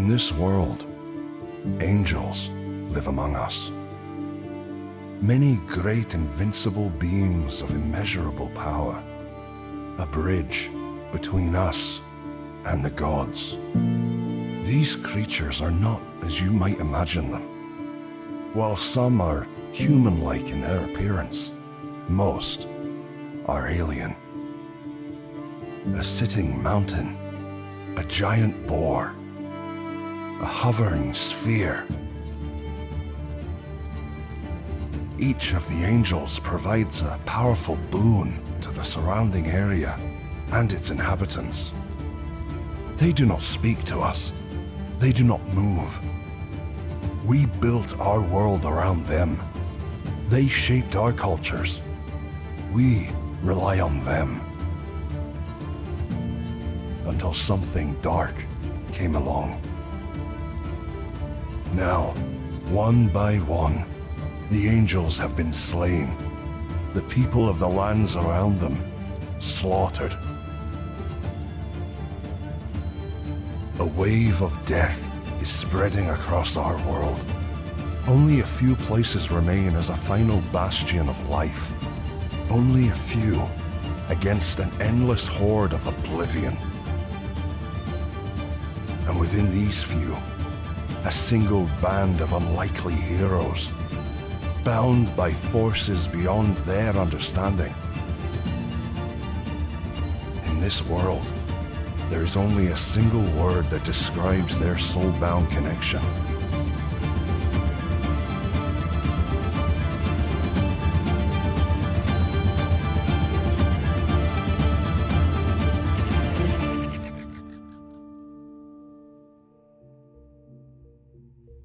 In this world, angels live among us. Many great invincible beings of immeasurable power, a bridge between us and the gods. These creatures are not as you might imagine them. While some are human-like in their appearance, most are alien. A sitting mountain, a giant boar, a hovering sphere. Each of the angels provides a powerful boon to the surrounding area and its inhabitants. They do not speak to us. They do not move. We built our world around them. They shaped our cultures. We rely on them. Until something dark came along. Now, one by one, the angels have been slain. The people of the lands around them slaughtered. A wave of death is spreading across our world. Only a few places remain as a final bastion of life. Only a few against an endless horde of oblivion. And within these few, a single band of unlikely heroes, bound by forces beyond their understanding. In this world, there is only a single word that describes their soul-bound connection.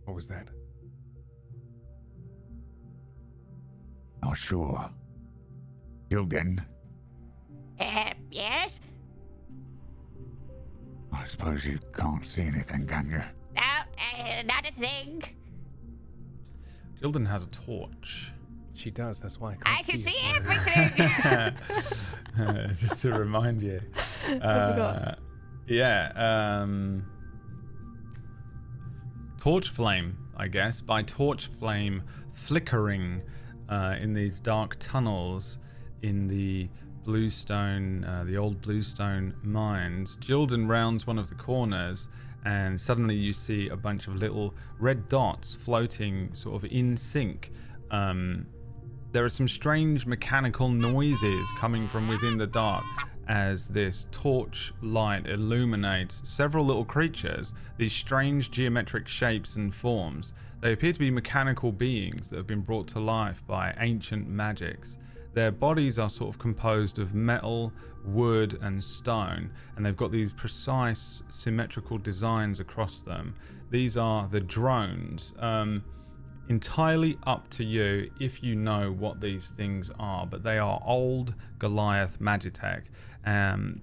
What was that? Oh, sure. Gilden, Yes? I suppose you can't see anything, can you? No, not a thing. Gilden has a torch. She does, that's why I I can't can see see it. everything. Just to remind you. forgot. Yeah. Torch flame, I guess. By torch flame flickering in these dark tunnels in the bluestone, the old bluestone mines, Gilden rounds one of the corners, and suddenly you see a bunch of little red dots floating sort of in sync. There are some strange mechanical noises coming from within the dark as this torch light illuminates several little creatures, these strange geometric shapes and forms. They appear to be mechanical beings that have been brought to life by ancient magics. Their bodies are sort of composed of metal, wood, and stone, and they've got these precise symmetrical designs across them. These are the drones. Entirely up to you if you know what these things are, but they are old Goliath Magitech.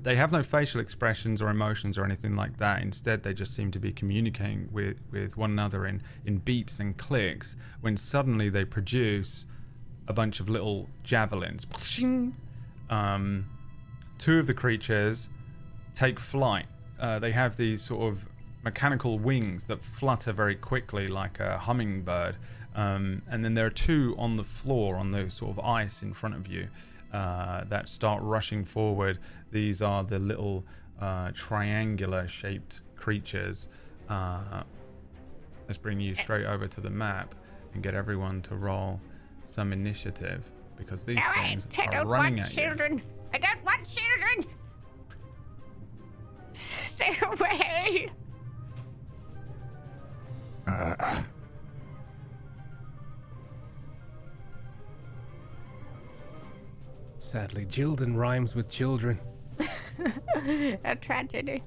They have no facial expressions or emotions or anything like that. Instead, they just seem to be communicating with one another in beeps and clicks, when suddenly they produce a bunch of little javelins. Two of the creatures take flight. They have these sort of mechanical wings that flutter very quickly like a hummingbird. And then there are two on the floor, on the sort of ice in front of you, that start rushing forward. These are the little triangular shaped creatures. Let's bring you straight over to the map and get everyone to roll some initiative, because these things are running at children. I don't want children. Stay away. Sadly, Gilden rhymes with children. A tragedy.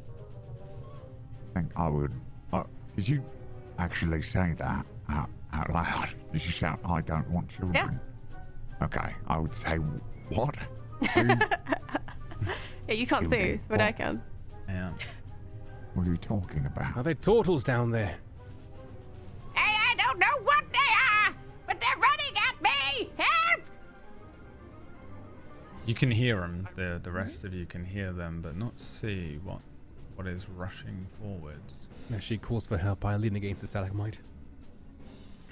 I think I would. Did you actually say that out loud? Did you shout, "I don't want children"? Yeah. Okay, I would say, what? Yeah, you can't see, but I can. Yeah. What are you talking about? Are there turtles down there? Hey, I don't know what they are, but they're running at me. Help! You can hear them. The rest of you can hear them, but not see what what is rushing forwards. As she calls for help, I lean against the stalagmite.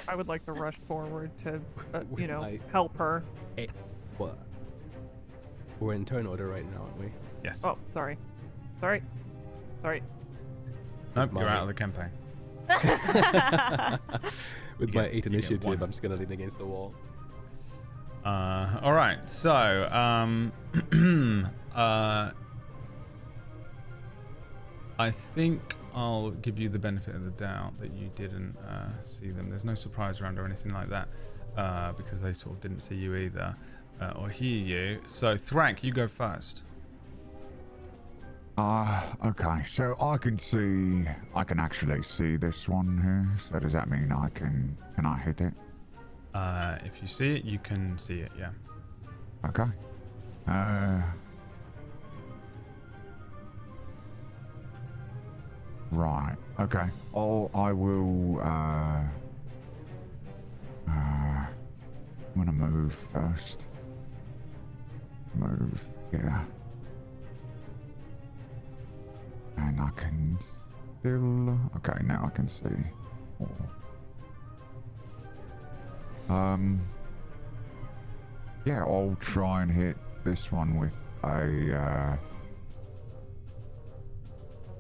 I would like to rush forward to, With my- help her. What? We're in turn order right now, aren't we? Yes. Oh, sorry. Sorry. Nope, you're my- out of the campaign. With You my get- 8 you get initiative, one. I'm just gonna lean against the wall. All right. So, I think I'll give you the benefit of the doubt that you didn't see them. There's no surprise round or anything like that because they sort of didn't see you either or hear you. So, Thrak, you go first. Okay, so I can actually see this one here. So does that mean can I hit it? If you see it, you can see it. Yeah. Okay. Right. Okay. I will. I'm gonna move first. Move. Yeah. And I can still. Okay. Now I can see. Yeah. I'll try and hit this one with a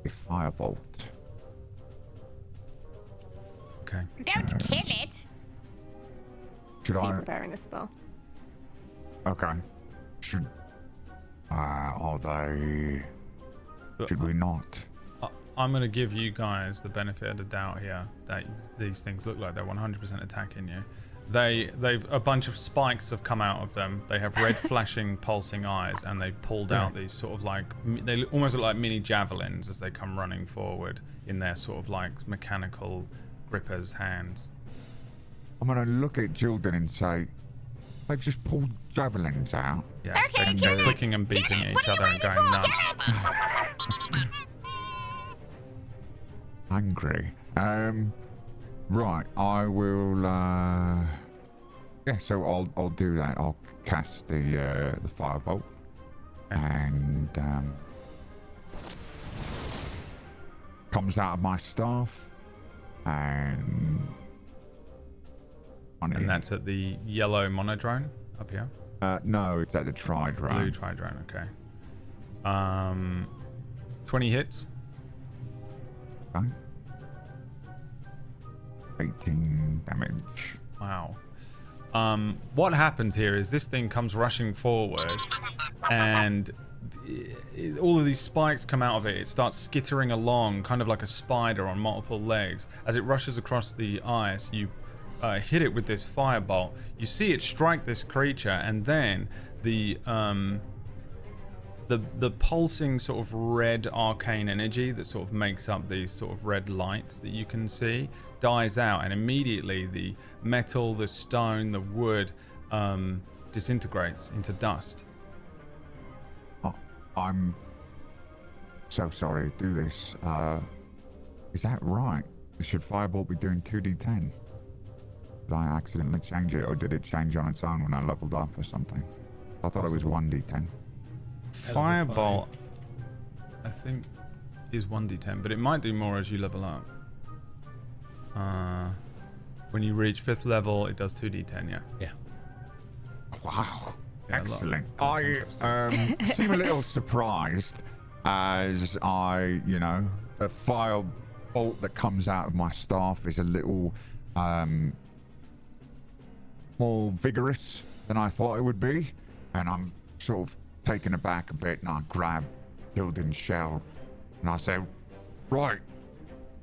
firebolt. Okay. Don't kill it. Should See, I? preparing the spell. Okay. Should. Are they? Should we not? I'm going to give you guys the benefit of the doubt here that these things look like they're 100% attacking you. They've a bunch of spikes have come out of them. They have red flashing pulsing eyes, and they've pulled out these sort of like they almost look like mini javelins as they come running forward in their sort of like mechanical grippers hands. I'm gonna look at Jilden and say, they've just pulled javelins out. Yeah, Okay, they're get it. clicking and Get beeping it. at What each are you other and waiting going for? nuts. Get it. Angry. Right. I will. Yeah. So I'll do that. I'll cast the firebolt, and comes out of my staff, and And that's at the yellow monodrone up here. no, it's at the tri-drone. Blue tri-drone, okay. 20 hits. Okay. 18 damage. Wow. What happens here is this thing comes rushing forward, and all of these spikes come out of it. It starts skittering along, kind of like a spider on multiple legs. As it rushes across the ice, you hit it with this firebolt. You see it strike this creature, and then the pulsing sort of red arcane energy that sort of makes up these sort of red lights that you can see dies out, and immediately the metal, the stone, the wood disintegrates into dust. Oh, I'm so sorry to do this. Is that right? Should firebolt be doing 2d10? Did I accidentally change it, or did it change on its own when I leveled up or something? I thought it was 1d10. Firebolt, I think, is 1d10, but it might do more as you level up. When you reach 5th level, it does 2d10, yeah. Yeah. Wow. Yeah, Excellent. lot. I seem a little surprised as the fire bolt that comes out of my staff is a little more vigorous than I thought it would be. And I'm sort of taken aback a bit, and I grab Hilden's shell and I say, right,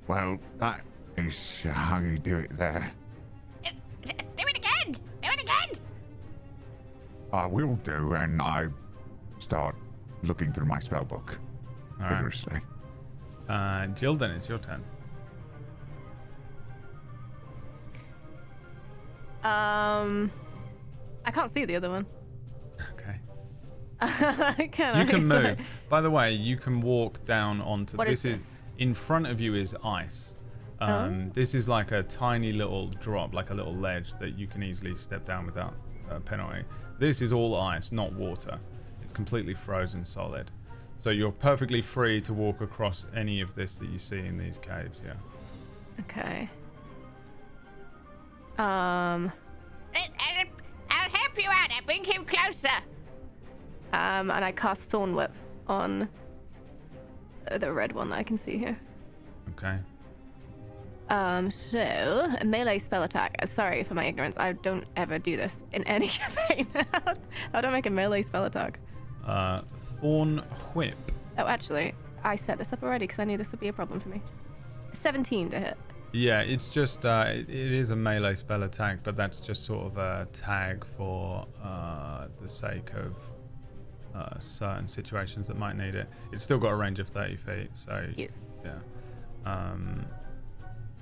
well, that is how you do it there. Do it again. Do it again. I will do, and I start looking through my spellbook All right. vigorously. Jilden, it's your turn. I can't see the other one. Okay. Can You I? can Sorry. move. By the way, you can walk down onto What is is this? in front of you is ice. This is like a tiny little drop, like a little ledge that you can easily step down without penalty. This is all ice, not water. It's completely frozen solid. So you're perfectly free to walk across any of this that you see in these caves, yeah. Okay. I'll help you out. I'll bring him closer. And I cast Thorn Whip on the red one that I can see here. Okay. So a melee spell attack. Sorry for my ignorance. I don't ever do this in any campaign. How do I make a melee spell attack? Thorn Whip. Oh, actually, I set this up already because I knew this would be a problem for me. 17 to hit. Yeah, it's just it is a melee spell attack, but that's just sort of a tag for the sake of certain situations that might need it. It's still got a range of 30 feet, so Yes. yeah.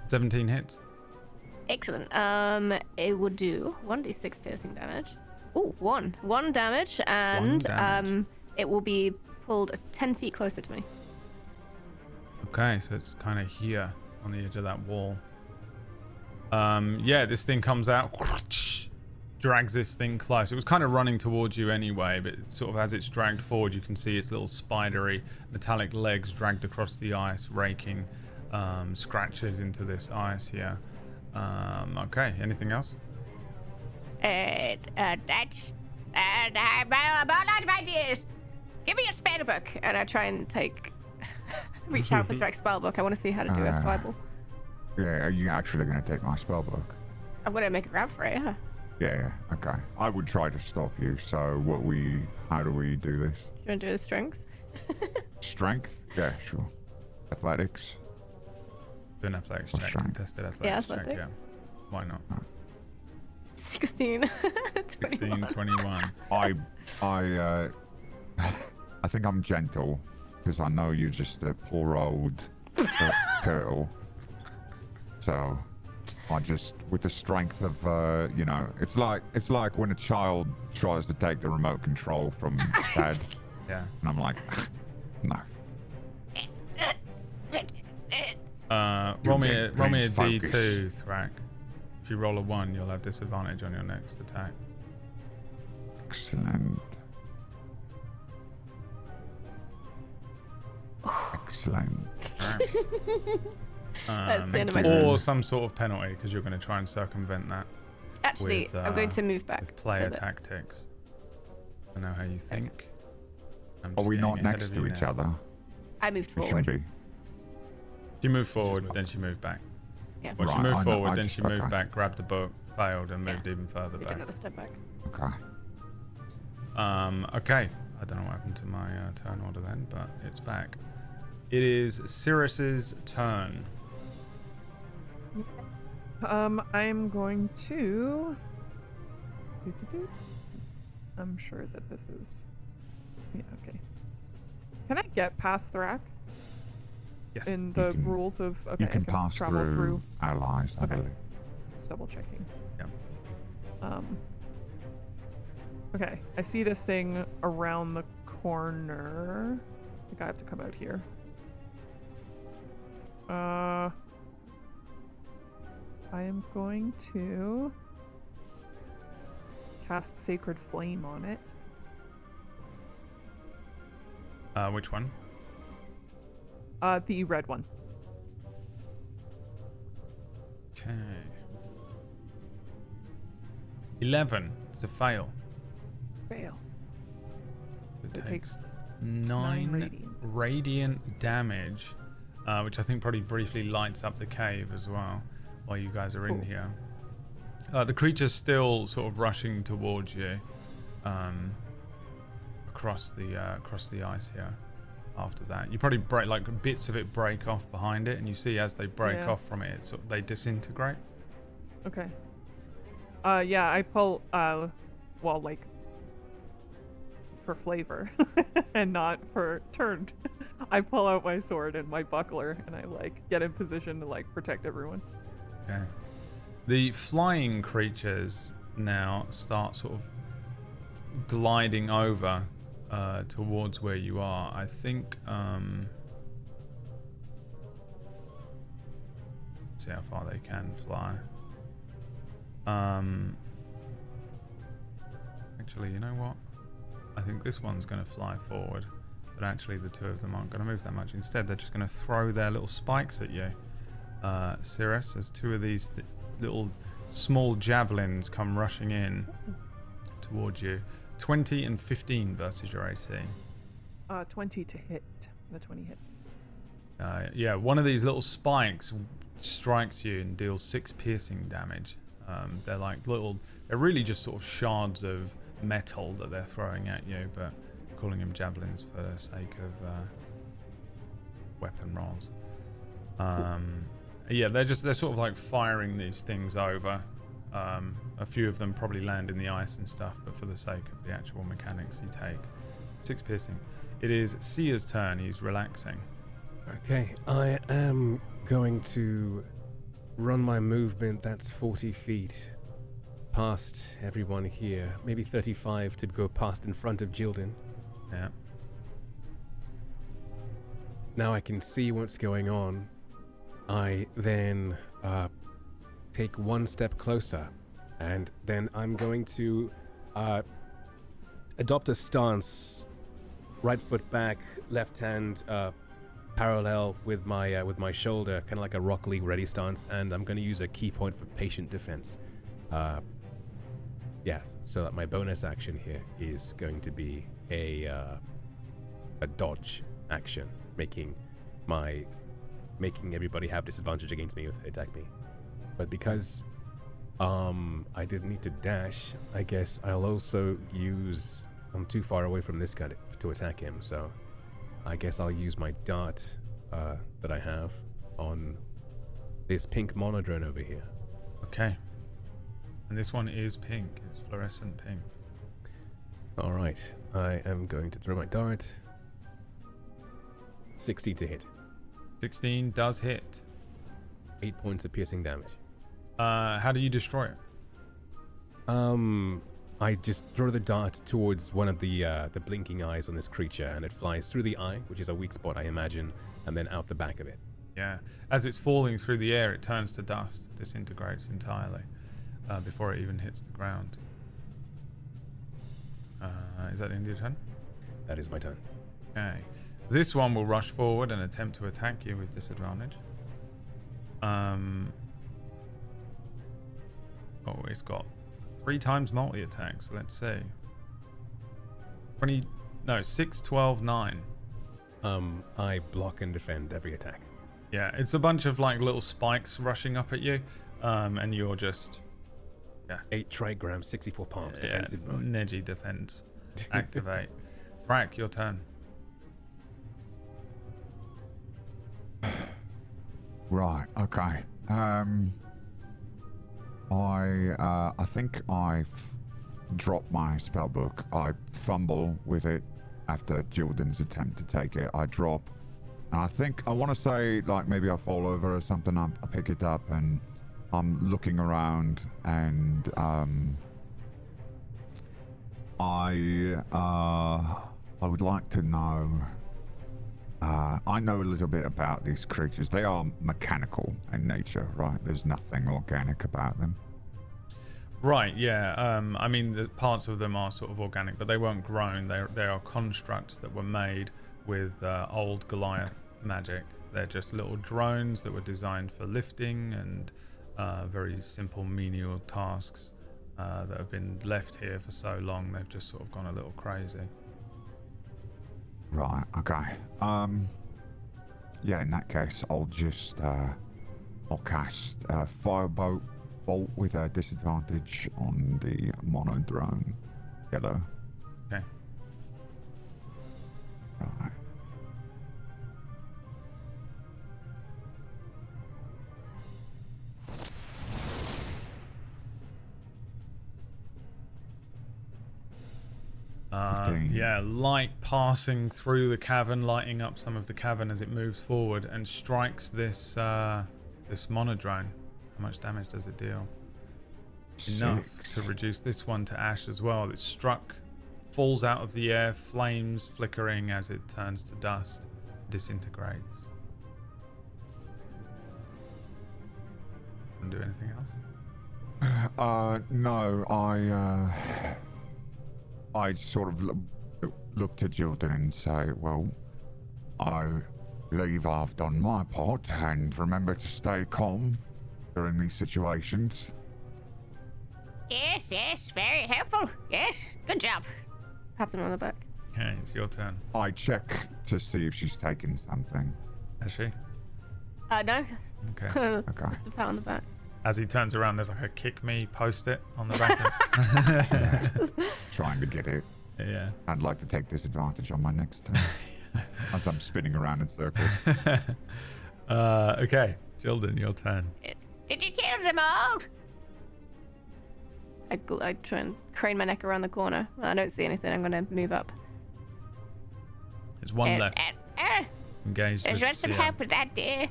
17 hits. Excellent. It would do 1d6 piercing damage. Oh, one damage, and damage. it will be pulled 10 feet closer to me. Okay, so it's kind of here on the edge of that wall. Yeah, this thing comes out, drags this thing close. It was kind of running towards you anyway, but sort of as it's dragged forward, you can see its little spidery metallic legs dragged across the ice, raking scratches into this ice here. Okay, anything else? That's I'm all out of ideas. Give me a spell book. And I try and reach out for Threx spellbook. I want to see how to do a fireball. Yeah, are you actually going to take my spell book? I'm going to make a grab for it, yeah. Yeah, okay. I would try to stop you, so how do we do this? You want to do a strength? Strength? Yeah, sure. Athletics? Do an athletics Or check, strength. contested athletics check, athletics. yeah. Why not? 16. 16, 21. I think I'm gentle, because I know you're just a poor old turtle. So, I just, with the strength of, it's like when a child tries to take the remote control from dad, Yeah. and I'm like, no. Roll me a Please focus. D2, Thrak. If you roll a 1, you'll have disadvantage on your next attack. Excellent. Excellent. That's the end of my Thank you. turn. Or some sort of penalty, because you're going to try and circumvent that Actually, with, I'm going to move back. with player a bit. tactics. I know how you think. I'm Are just we getting not ahead next of to you each now. other? I moved We forward. shouldn't be. If you move forward, then she moved back. Yeah. Once Right, you move I know, forward, I then just- she moved okay. back, grabbed the book, failed, and Yeah. moved even further Did back. another step back. Okay. Okay. I don't know what happened to my turn order then, but it's back. It is Cirrus's turn. I'm going to. I'm sure that this is. Yeah. Okay. Can I get past Thrak Yes. in the can- rules of? Okay, You can I pass travel through allies, I Okay. believe. Just double checking. Yep. Okay, I see this thing around the corner. I think I have to come out here. I am going to cast Sacred Flame on it. Which one? The red one. Okay. 11. It's a fail. Fail. It It takes 9 radiant. radiant damage, which I think probably briefly lights up the cave as well while you guys are in Cool. here. The creature's still sort of rushing towards you across the ice here. After that, you probably break, like, bits of it break off behind it, and you see as they break Yeah. off from it, they disintegrate. Okay. Yeah, I pull, well, like, for flavor and not for turned. I pull out my sword and my buckler and I, like, get in position to, like, protect everyone. Okay. The flying creatures now start sort of gliding over towards where you are. I think, see how far they can fly. Actually, you know what? I think this one's going to fly forward. but actually the two of them aren't going to move that much. Instead, they're just going to throw their little spikes at you. Cirrus, as two of these little small javelins come rushing in towards you. 20 and 15 versus your AC. 20 to hit. The 20 hits. Yeah, one of these little spikes strikes you and deals 6 piercing damage. They're like they're really just sort of shards of metal that they're throwing at you, but calling them javelins for the sake of weapon rolls. Yeah, they're sort of like firing these things over. A few of them probably land in the ice and stuff, but for the sake of the actual mechanics, you take 6 piercing. It is Sia's turn. He's relaxing. Okay, I am going to run my movement. That's 40 feet past everyone here. Maybe 35 to go past in front of Jilden. Yeah. Now I can see what's going on. I then take one step closer, and then I'm going to adopt a stance, right foot back, left hand parallel with my shoulder, kind of like a Rock Lee ready stance, and I'm going to use a key point for patient defense. Yeah, so that my bonus action here is going to be a dodge action, making everybody have disadvantage against me if they attack me. But because I didn't need to dash, I guess I'll also use... I'm too far away from this guy to attack him, so I guess I'll use my dart that I have on this pink monodrone over here. Okay. And this one is pink. It's fluorescent pink. Alright, I am going to throw my dart. 60 to hit. 16 does hit. 8 points of piercing damage. How do you destroy it? I just throw the dart towards one of the blinking eyes on this creature, and it flies through the eye, which is a weak spot, I imagine, and then out the back of it. Yeah. As it's falling through the air, it turns to dust, disintegrates entirely before it even hits the ground. Is that the end of your turn? That is my turn. Okay. This one will rush forward and attempt to attack you with disadvantage. Oh, it's got 3 times multi-attack, so let's see. 6, 12, 9. I block and defend every attack. Yeah, it's a bunch of like little spikes rushing up at you, and you're just... Yeah. 8 trigrams, 64 palms, defensive mode. Neji defense. Activate. Thrak, your turn. Right, okay. I think I've dropped my spellbook. I fumble with it after Jilden's attempt to take it. I drop. And I think, I want to say, like, maybe I fall over or something. I pick it up and I'm looking around, and I would like to know... I know a little bit about these creatures. They are mechanical in nature, right? There's nothing organic about them. Right, yeah. I mean, the parts of them are sort of organic, but they weren't grown. They are constructs that were made with old Goliath magic. They're just little drones that were designed for lifting and very simple menial tasks that have been left here for so long. They've just sort of gone a little crazy. Right, okay. Yeah, in that case, I'll just, I'll cast Firebolt with a disadvantage on the monodrone. Yellow. Okay. Right. Yeah, light passing through the cavern, lighting up some of the cavern as it moves forward and strikes this this monodrone. How much damage does it deal? 6. Enough to reduce this one to ash as well. It's struck, falls out of the air, flames flickering as it turns to dust, disintegrates. Want to do anything else? No, I sort of look to Jordan and say, well, I believe I've done my part, and remember to stay calm during these situations. Yes, very helpful. Yes, good job. Pat him on the back. Okay, it's your turn. I check to see if she's taken something. Has she? No. Okay. Okay. Just a pat on the back. As he turns around, there's like a kick me post-it on the back. Trying to get it. Yeah. I'd like to take disadvantage on my next turn. As I'm spinning around in circles. Okay, Jordan, your turn. Did you kill them all? I try and crane my neck around the corner. I don't see anything. I'm going to move up. There's one left. Engaged There's with some Sia. help with that, dear.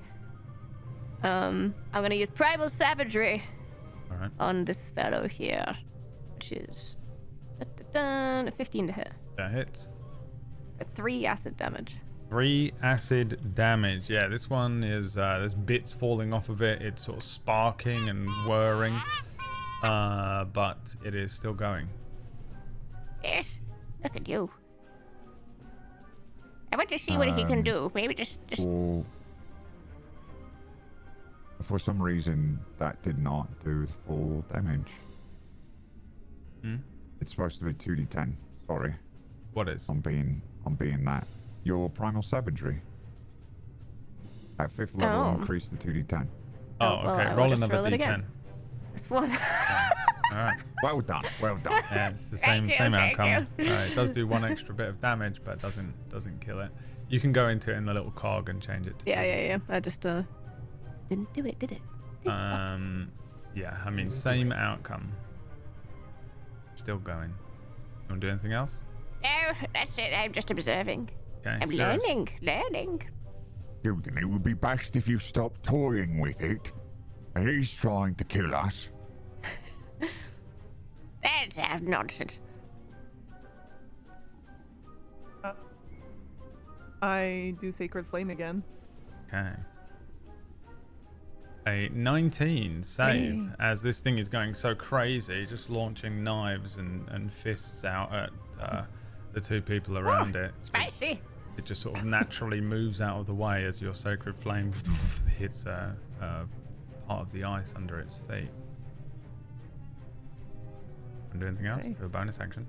I'm going to use primal savagery All right. on this fellow here, which is a 15 to hit That hits. for 3 acid damage. 3 acid damage. Yeah, this one is there's bits falling off of it. It's sort of sparking and whirring, but it is still going. Yes, look at you. I want to see what he can do. Maybe just. For some reason, that did not do the full damage. Hmm? It's supposed to be 2d10. Sorry, What is? I'm being that. Your primal savagery. At 5th level, Oh. increase to 2d10. Oh, well, okay. I will Roll just another roll it d10. again. This one. All right. Well done. Well done. Yeah, it's the Thank same you, outcome. thank It does do 1 extra bit of damage, but doesn't kill it. You can go into it in the little cog and change it to yeah. I just didn't do it, did it? yeah, I mean, same outcome. Still going. You want to do anything else? No, that's it. I'm just observing. Okay. I'm Cirrus. learning. Jordan, it would be best if you stopped toying with it. And he's trying to kill us. That's nonsense. I do Sacred Flame again. Okay. A 19 save, Hey. as this thing is going so crazy, just launching knives and fists out at the 2 people around it. Spicy. It just sort of naturally moves out of the way as your sacred flame hits a part of the ice under its feet. Want to do anything else? Okay. Do a bonus action.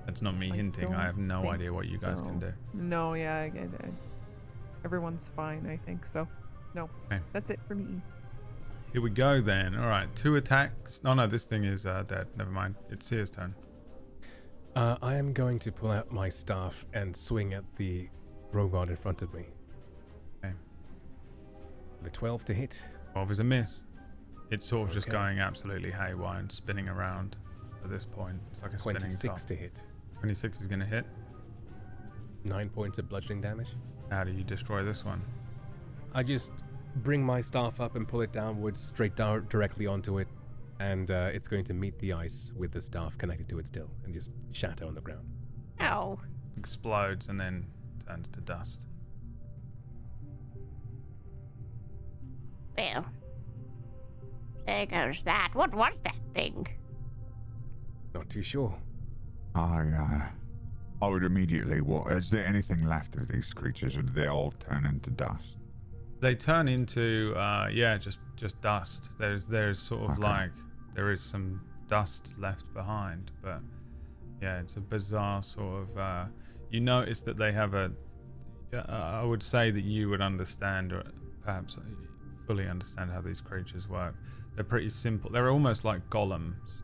That's not me hinting. I have no don't idea what you guys think can so. do. No, yeah, everyone's fine, I think. So, no, Okay. that's it for me. Here we go then. All right, 2 attacks. No, this thing is dead. Never mind. It's Sia's turn. I am going to pull out my staff and swing at the robot in front of me. Okay. The 12 to hit. 12 is a miss. It's sort of just Okay. going absolutely haywire and spinning around at this point. It's like a spinning 26 top. to hit. 26 is going to hit. 9 points of bludgeoning damage. How do you destroy this one? I just bring my staff up and pull it downwards, straight down directly onto it, and it's going to meet the ice with the staff connected to it still, and just shatter on the ground. Oh. Explodes and then turns to dust. Well. There goes that. What was that thing? Not too sure. I would immediately. What? Is there anything left of these creatures, or do they all turn into dust? They turn into just dust. There's sort of Okay. like there is some dust left behind, but yeah, it's a bizarre sort of. You notice that they have a. I would say that you would understand, or perhaps fully understand how these creatures work. They're pretty simple. They're almost like golems.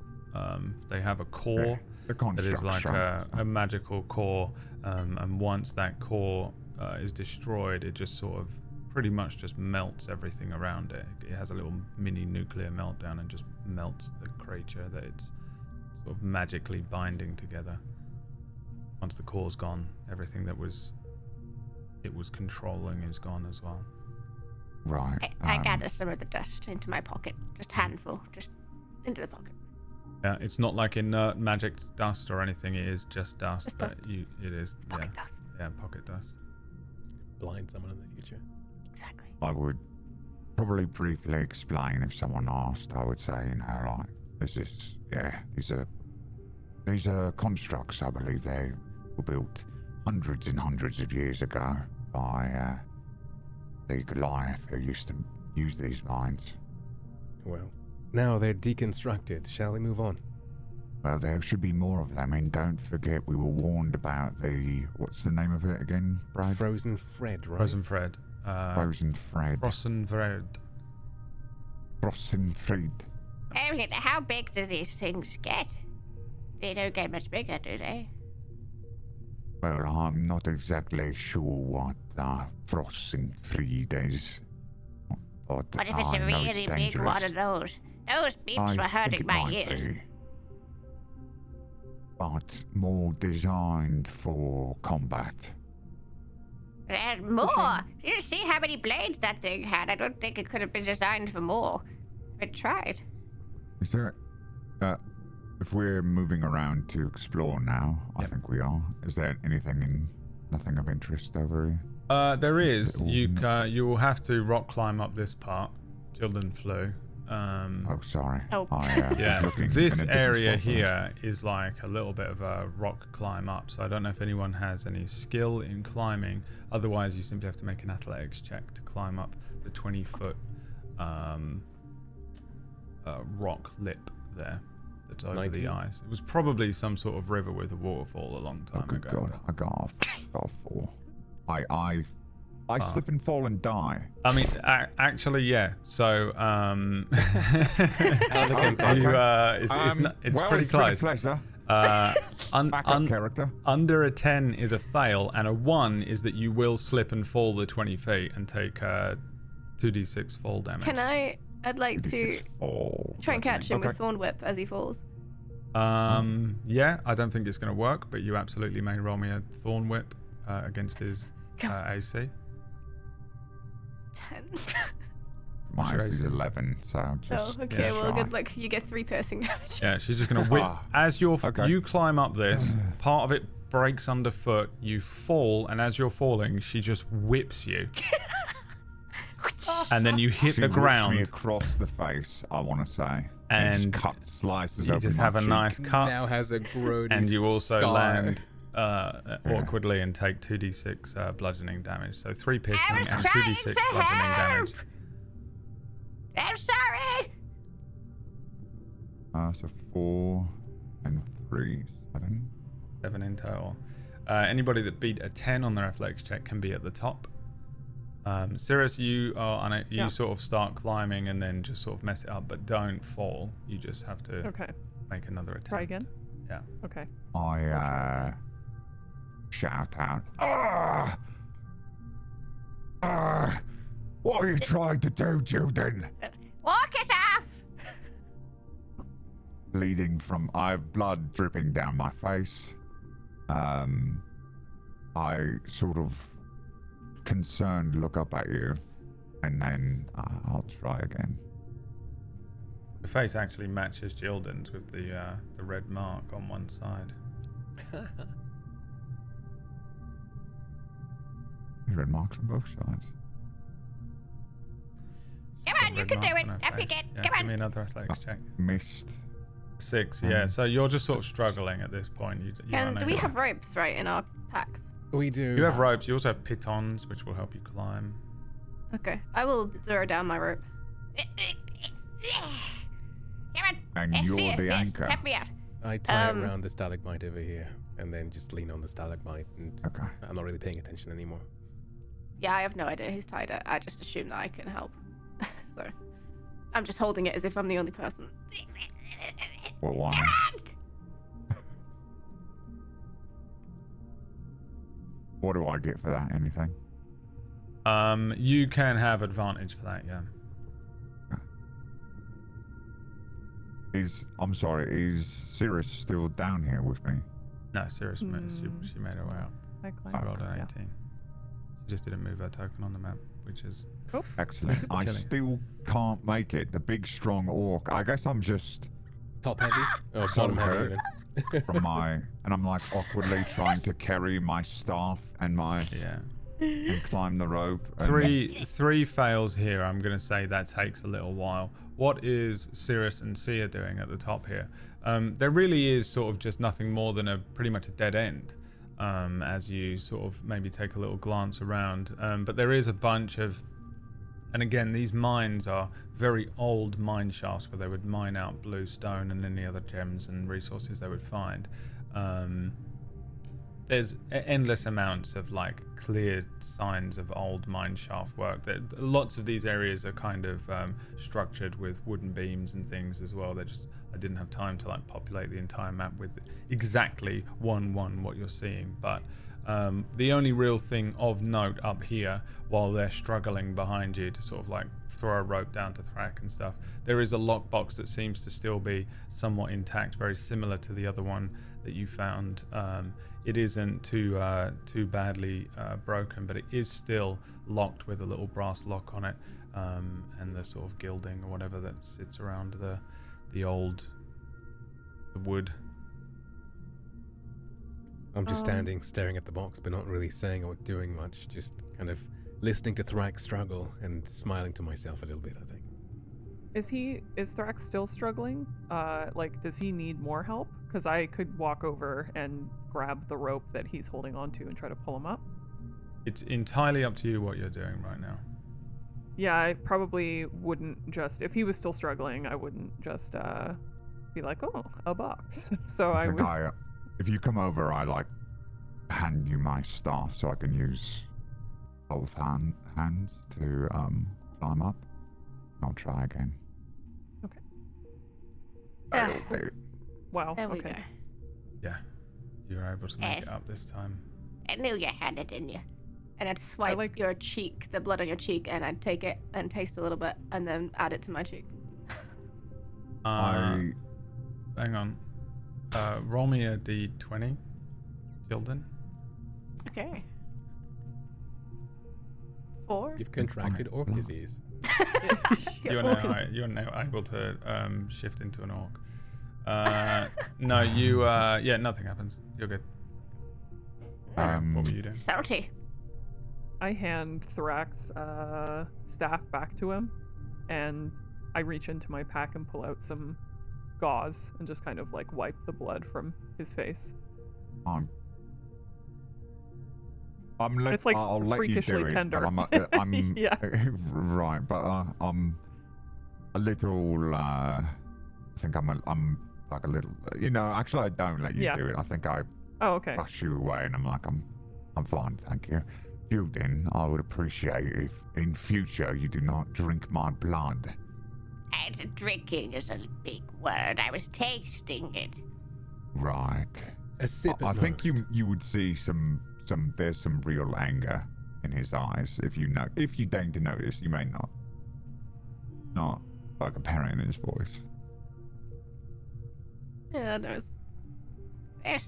They have a core The that is like construct. a magical core, and once that core is destroyed, it just sort of pretty much just melts everything around it. It has a little mini nuclear meltdown and just melts the creature that it's sort of magically binding together. Once the core's gone, everything that it was controlling is gone as well. Right. I gather some of the dust into my pocket. Just handful. Just into the pocket. Yeah, it's not like inert magic dust or anything. It is just dust. Just But dust. it is Pocket dust. yeah, pocket dust. Blind someone in the future. Exactly. I would probably briefly explain if someone asked. I would say, like, These are constructs, I believe. They were built hundreds and hundreds of years ago by the Goliath who used to use these mines. Well, now they're deconstructed. Shall we move on? Well, there should be more of them, and don't forget we were warned about what's the name of it again, Brad? Frozen Fred, right? Frozen Fred. Frozen Fred. Frozen Fred. Frozen Fred. How big do these things get? They don't get much bigger, do they? Well, I'm not exactly sure what Frozen Fred is. But What if it's I a know really big one of those? Those beeps were hurting my ears. But more designed for combat. And more! Did you see how many blades that thing had? I don't think it could have been designed for more. It tried. Is there... if we're moving around to explore now, I think we are. Is there nothing of interest over here? There is. You will have to rock climb up this part. Jilden flew. Oh, sorry. Oh. Yeah, looking in this a different area spot here is like a little bit of a rock climb up, so I don't know if anyone has any skill in climbing. Otherwise, you simply have to make an athletics check to climb up the 20-foot rock lip there that's over 19. the ice. It was probably some sort of river with a waterfall a long time good ago. God, I got a 4. I slip and fall and die. I mean, actually, yeah. So, it's pretty close. Pleasure. Character. Under a 10 is a fail, and a 1 is that you will slip and fall the 20 feet and take 2d6 fall damage. I'd like to try and catch him with Thorn Whip as he falls. Yeah, I don't think it's going to work, but you absolutely may roll me a Thorn Whip against his AC. 10. Mine is 11, so just... Oh, okay, well, good luck. You get 3 piercing damage. Yeah, she's just going to whip. As you climb up this, part of it breaks underfoot, you fall, and as you're falling, she just whips you. And then you hit the ground. Me across the face, I want to say. And slices you open just my have a cheek. nice cut. Now has a grody And you also scar. land awkwardly and take 2d6 bludgeoning damage. So 3 piercing and trying 2d6 to bludgeoning damage. I'm sorry! So 4 and 3, 7. 7 in total. Anybody that beat a 10 on their athletics check can be at the top. Sirius, you sort of start climbing and then just sort of mess it up, but don't fall. You just have to make another attempt. Try again? Yeah. Okay. I shout out, what are you trying to do, Jilden? Walk it off! I have blood dripping down my face. I sort of concerned look up at you, and then I'll try again. The face actually matches Jilden's with the red mark on one side. Red marks on both sides. Come on, you can do it. Up you get. Yeah, Come give me on. another athletics check. Missed. 6, yeah. So you're just sort of struggling at this point. Do we have ropes right in our packs? We do. You have ropes. You also have pitons, which will help you climb. Okay, I will throw down my rope. Come on. And Let's you're see it. the Yes, anchor. Help me out. I tie it around the stalagmite over here, and then just lean on the stalagmite, and Okay. I'm not really paying attention anymore. Yeah, I have no idea who's tied it. I just assume that I can help. So, I'm just holding it as if I'm the only person. Well, why? Come on. What do I get for that? Anything? You can have advantage for that, yeah. I'm sorry, is Cirrus still down here with me? No, Cirrus, she made her way up. I She climbed. rolled an Yeah. 18. She just didn't move her token on the map, which is... Cool. Excellent. I Killing. still can't make it. The big strong orc. I guess I'm just Top heavy? Oh, Some bottom heavy hurt. even. from my, and I'm like awkwardly trying to carry my staff and my Yeah. and climb the rope. And Three fails here. I'm going to say that takes a little while. What is Cirrus and Sia doing at the top here? There really is sort of just nothing more than pretty much a dead end. As you sort of maybe take a little glance around. But there is a bunch of, and again, these mines are very old mine shafts where they would mine out blue stone and any other gems and resources they would find. There's endless amounts of like clear signs of old mine shaft work. Lots of these areas are kind of structured with wooden beams and things as well. I didn't have time to like populate the entire map with exactly one what you're seeing. But the only real thing of note up here, while they're struggling behind you to sort of like throw a rope down to Thrak and stuff, there is a lockbox that seems to still be somewhat intact, very similar to the other one that you found. It isn't too badly broken, but it is still locked with a little brass lock on it, and the sort of gilding or whatever that sits around the wood. I'm just standing, staring at the box, but not really saying or doing much. Just kind of listening to Thrak struggle and smiling to myself a little bit, I think. Is Thrak still struggling? Like, does he need more help? Because I could walk over and grab the rope that he's holding onto and try to pull him up. It's entirely up to you what you're doing right now. Yeah, I probably wouldn't just, if he was still struggling, I wouldn't just be like, oh, a box. So I would. If you come over, I like hand you my staff so I can use both hands to climb up. I'll try again. Okay. That'll do. Wow. There we Okay. go. Yeah, you're able to make it up this time. I knew you had it, didn't you? And I'd swipe your cheek, the blood on your cheek, and I'd take it and taste a little bit, and then add it to my cheek. Hang on. Roll me a d20, Gildan. Okay. 4. You've contracted orc disease. You're now able to shift into an orc. No, you. Yeah, nothing happens. You're good. What were you doing? Salty. I hand Thrak's staff back to him, and I reach into my pack and pull out some gauze and just kind of like wipe the blood from his face. It's like I'll let you freakishly do it, tender. but I'm Yeah. right, but I'm a little. I think I'm like a little. Actually, I don't let you do it. I think I okay. brush you away, and I'm like, I'm fine, thank you. Gildan, I would appreciate if in future you do not drink my blood. Drinking is a big word. I was tasting it. Right. A sip. I think you would see there's some real anger in his eyes if you deign to notice. You may not like apparent in his voice. Yeah, that was. Yes.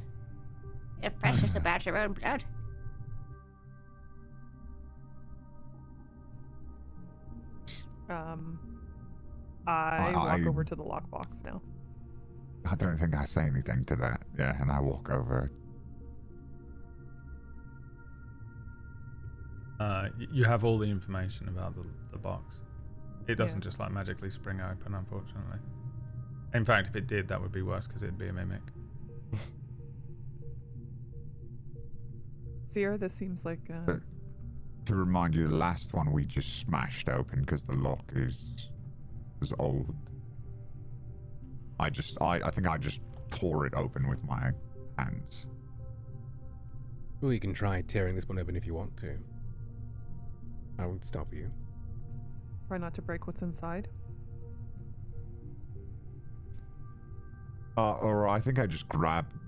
You're precious about your own blood. I walk over to the lockbox now. I don't think I say anything to that. Yeah, and I walk over. You have all the information about the box. It doesn't just like magically spring open, unfortunately. In fact, if it did, that would be worse because it'd be a mimic. Sierra, this seems like. To remind you, the last one we just smashed open because the lock was old. I think I just tore it open with my hands. Well, you can try tearing this one open if you want to. I won't stop you. Try not to break what's inside. Or I think I just grasped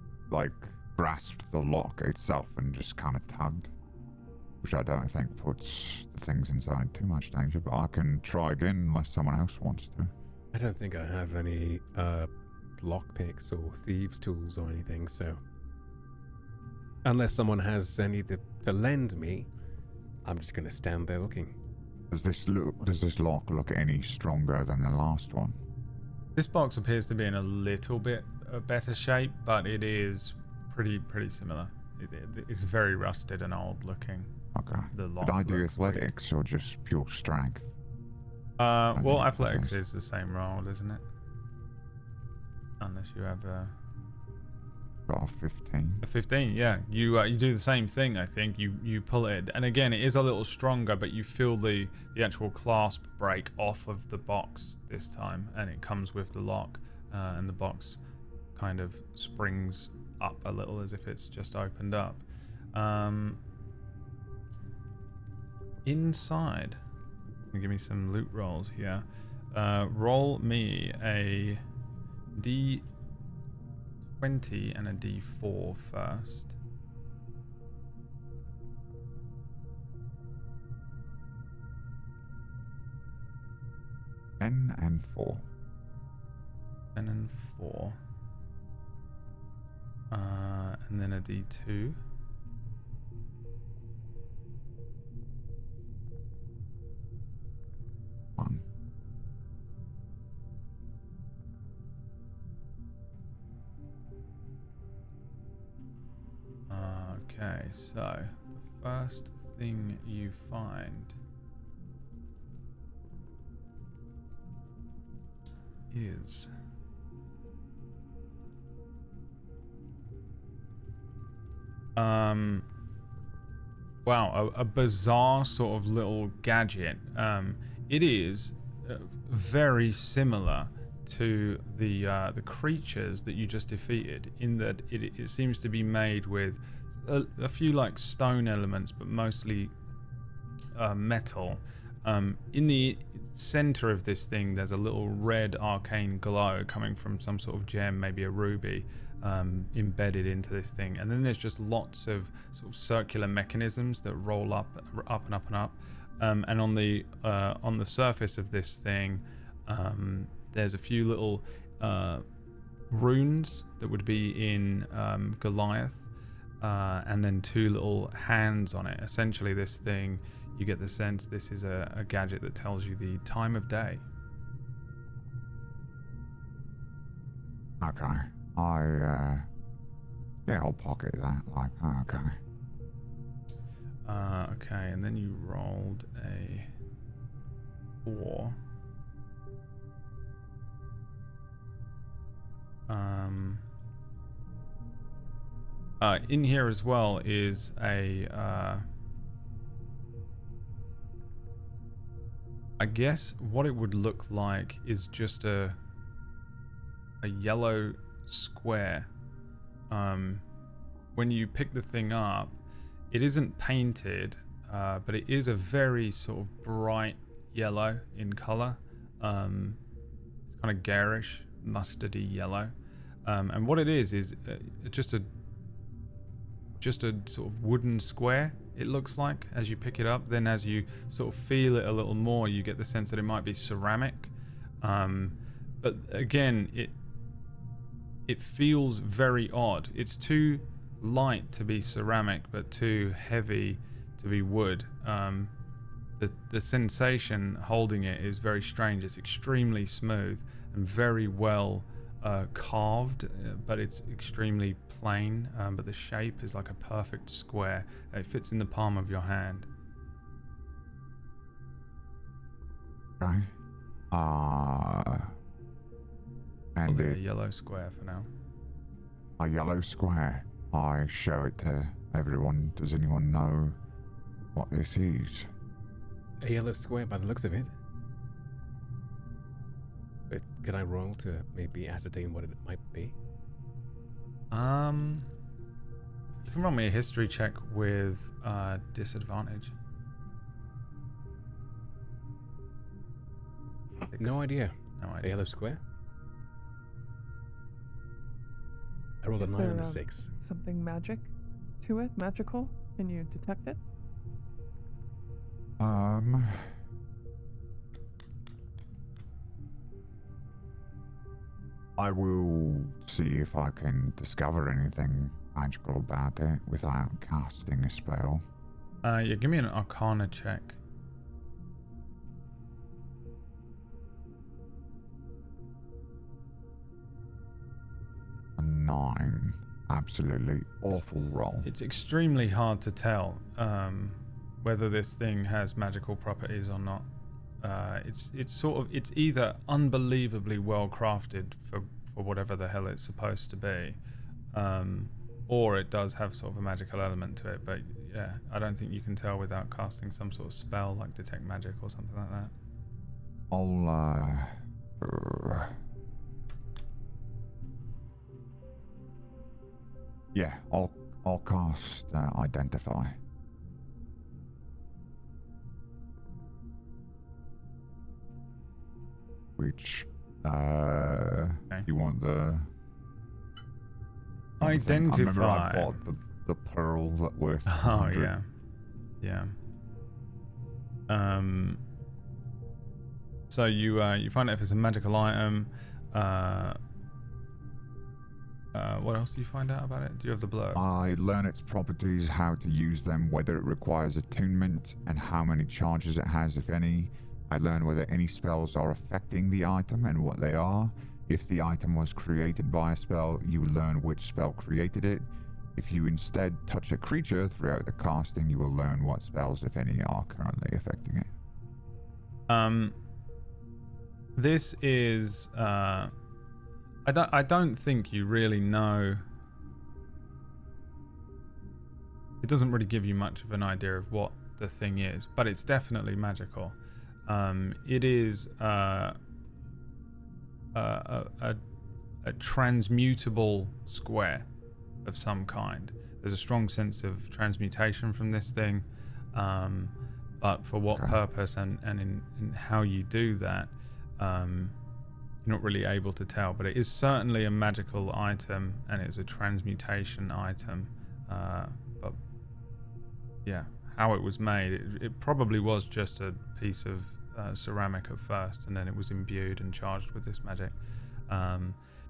the lock itself and just kind of tugged, which I don't think puts the things inside too much danger, but I can try again unless someone else wants to. I don't think I have any lockpicks or thieves' tools or anything, so unless someone has any to lend me, I'm just going to stand there looking. Does this lock look any stronger than the last one? This box appears to be in a little bit better shape, but it is pretty similar. It's very rusted and old looking. Okay. the lock. Did I do looks weak. athletics or just pure strength? Well, think athletics defense. is the same roll, isn't it? Unless you have Got a 15. a 15. Yeah, you do the same thing. I think you pull it, and again, it is a little stronger, but you feel the actual clasp break off of the box this time, and it comes with the lock, and the box kind of springs up a little as if it's just opened up. Inside, give me some loot rolls here. Roll me a D20 and a D4 first. N and 4. 10 and 4. And then a D2. 1. Okay, so the first thing you find is wow, a bizarre sort of little gadget. It is very similar to the creatures that you just defeated, in that it seems to be made with a few like stone elements, but mostly metal. In the center of this thing, there's a little red arcane glow coming from some sort of gem, maybe a ruby, embedded into this thing. And then there's just lots of sort of circular mechanisms that roll up and up and up. And on the surface of this thing, there's a few little runes that would be in Goliath, and then 2 little hands on it. Essentially, this thing, you get the sense this is a gadget that tells you the time of day. Okay. Yeah, I'll pocket that. Like, okay. Okay, and then you rolled a 4. In here as well is a I guess what it would look like is just a yellow square. When you pick the thing up, it isn't painted, but it is a very sort of bright yellow in color. It's kind of garish, mustardy yellow. And what it is just a sort of wooden square, it looks like, as you pick it up. Then as you sort of feel it a little more, you get the sense that it might be ceramic. But again, it feels very odd. It's too light to be ceramic, but too heavy to be wood. The sensation holding it is very strange. It's extremely smooth and very well carved, but it's extremely plain. But the shape is like a perfect square. It fits in the palm of your hand. Okay. And A yellow square for now. a yellow square. I show it to everyone. Does anyone know what this is? A yellow square by the looks of it. But can I roll to maybe ascertain what it might be? You can roll me a history check with disadvantage. No idea. No A idea. yellow square? I rolled a Is 9 and there, a 6. something magic to it? Magical? Can you detect it? I will see if I can discover anything magical about it without casting a spell. Yeah, give me an Arcana check. A 9. Absolutely awful roll. It's extremely hard to tell. whether this thing has magical properties or not. It's either unbelievably well crafted for whatever the hell it's supposed to be, or it does have sort of a magical element to it. But yeah, I don't think you can tell without casting some sort of spell like detect magic or something like that. I'll cast identify. Which you want the identify? I remember I bought the pearl that worth. Oh 100. yeah. So you find out if it's a magical item. What else do you find out about it? Do you have the blurb? I learn its properties, how to use them, whether it requires attunement, and how many charges it has, if any. I learn whether any spells are affecting the item and what they are. If the item was created by a spell, you learn which spell created it. If you instead touch a creature throughout the casting, you will learn what spells, if any, are currently affecting it. This is I don't think you really know. It doesn't really give you much of an idea of what the thing is, but it's definitely magical. It is a transmutable square of some kind. There's a strong sense of transmutation from this thing, but for what purpose and in how you do that, you're not really able to tell. But it is certainly a magical item, and it's a transmutation item. But yeah, how it was made, it probably was just a piece of ceramic at first, and then it was imbued and charged with this magic. But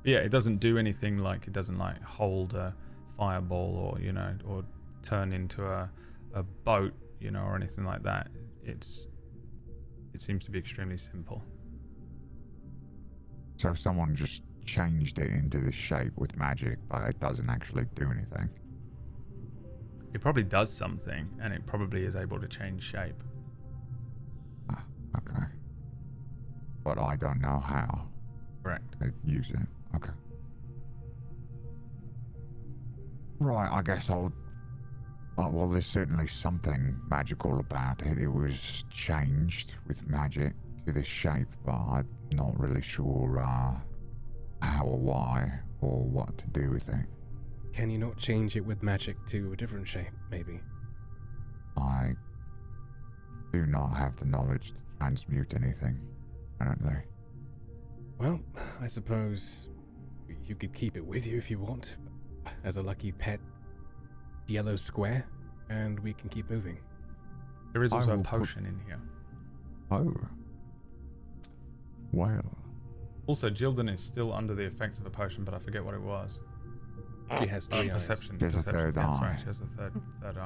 yeah, it doesn't do anything like, it doesn't like hold a fireball or, you know, or turn into a boat, you know, or anything like that. It seems to be extremely simple. So someone just changed it into this shape with magic, but it doesn't actually do anything. It probably does something, and it probably is able to change shape. Ah, okay. But I don't know how Correct. to use it. Okay. Right, I guess I'll... well, there's certainly something magical about it. It was changed with magic to this shape, but I'm not really sure how or why or what to do with it. Can you not change it with magic to a different shape, maybe? I do not have the knowledge to transmute anything, apparently. Well, I suppose you could keep it with you if you want, as a lucky pet yellow square, and we can keep moving. There is also a will potion in here. Oh. Well. Also, Jildan is still under the effects of a potion, but I forget what it was. She has 3 eyes. Perception. She has a third That's eye. right, she has a third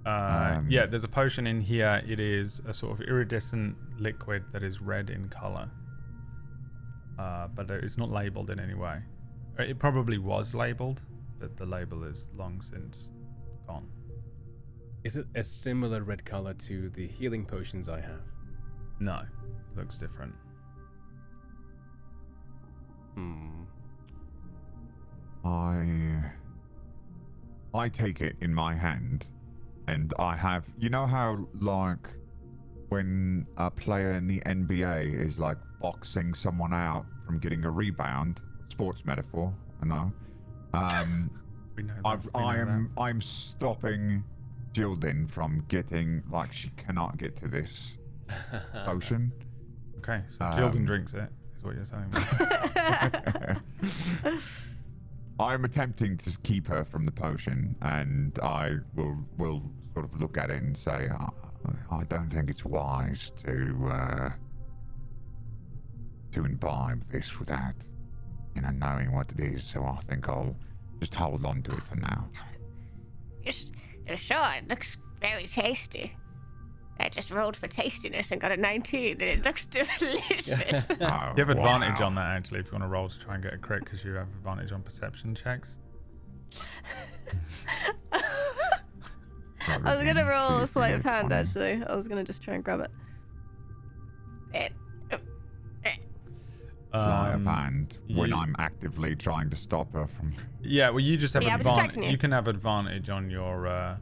eye. Yeah, there's a potion in here. It is a sort of iridescent liquid that is red in color. But it's not labeled in any way. It probably was labeled, but the label is long since gone. Is it a similar red color to the healing potions I have? No, it looks different. I take it in my hand, and I have... You know how, like, when a player in the NBA is, like, boxing someone out from getting a rebound, sports metaphor, I know. We know that. I'm stopping Jildan from getting... Like, she cannot get to this potion. Okay, so Jildan drinks it, is what you're saying. I'm attempting to keep her from the potion, and I will sort of look at it and say, I don't think it's wise to imbibe this without, you know, knowing what it is. So I think I'll just hold on to it for now. You're sure? It looks very tasty. I just rolled for tastiness and got a 19, and it looks delicious. Oh, You have advantage wow. on that, actually, if you want to roll to try and get a crit, because you have advantage on perception checks. I was gonna roll a See if we sleight of get hand 20. actually. I was gonna just try and grab it. Sleight of hand when you- I'm actively trying to stop her from. Yeah, well, you just have Yeah, I'm advantage. distracting you. You can have advantage on your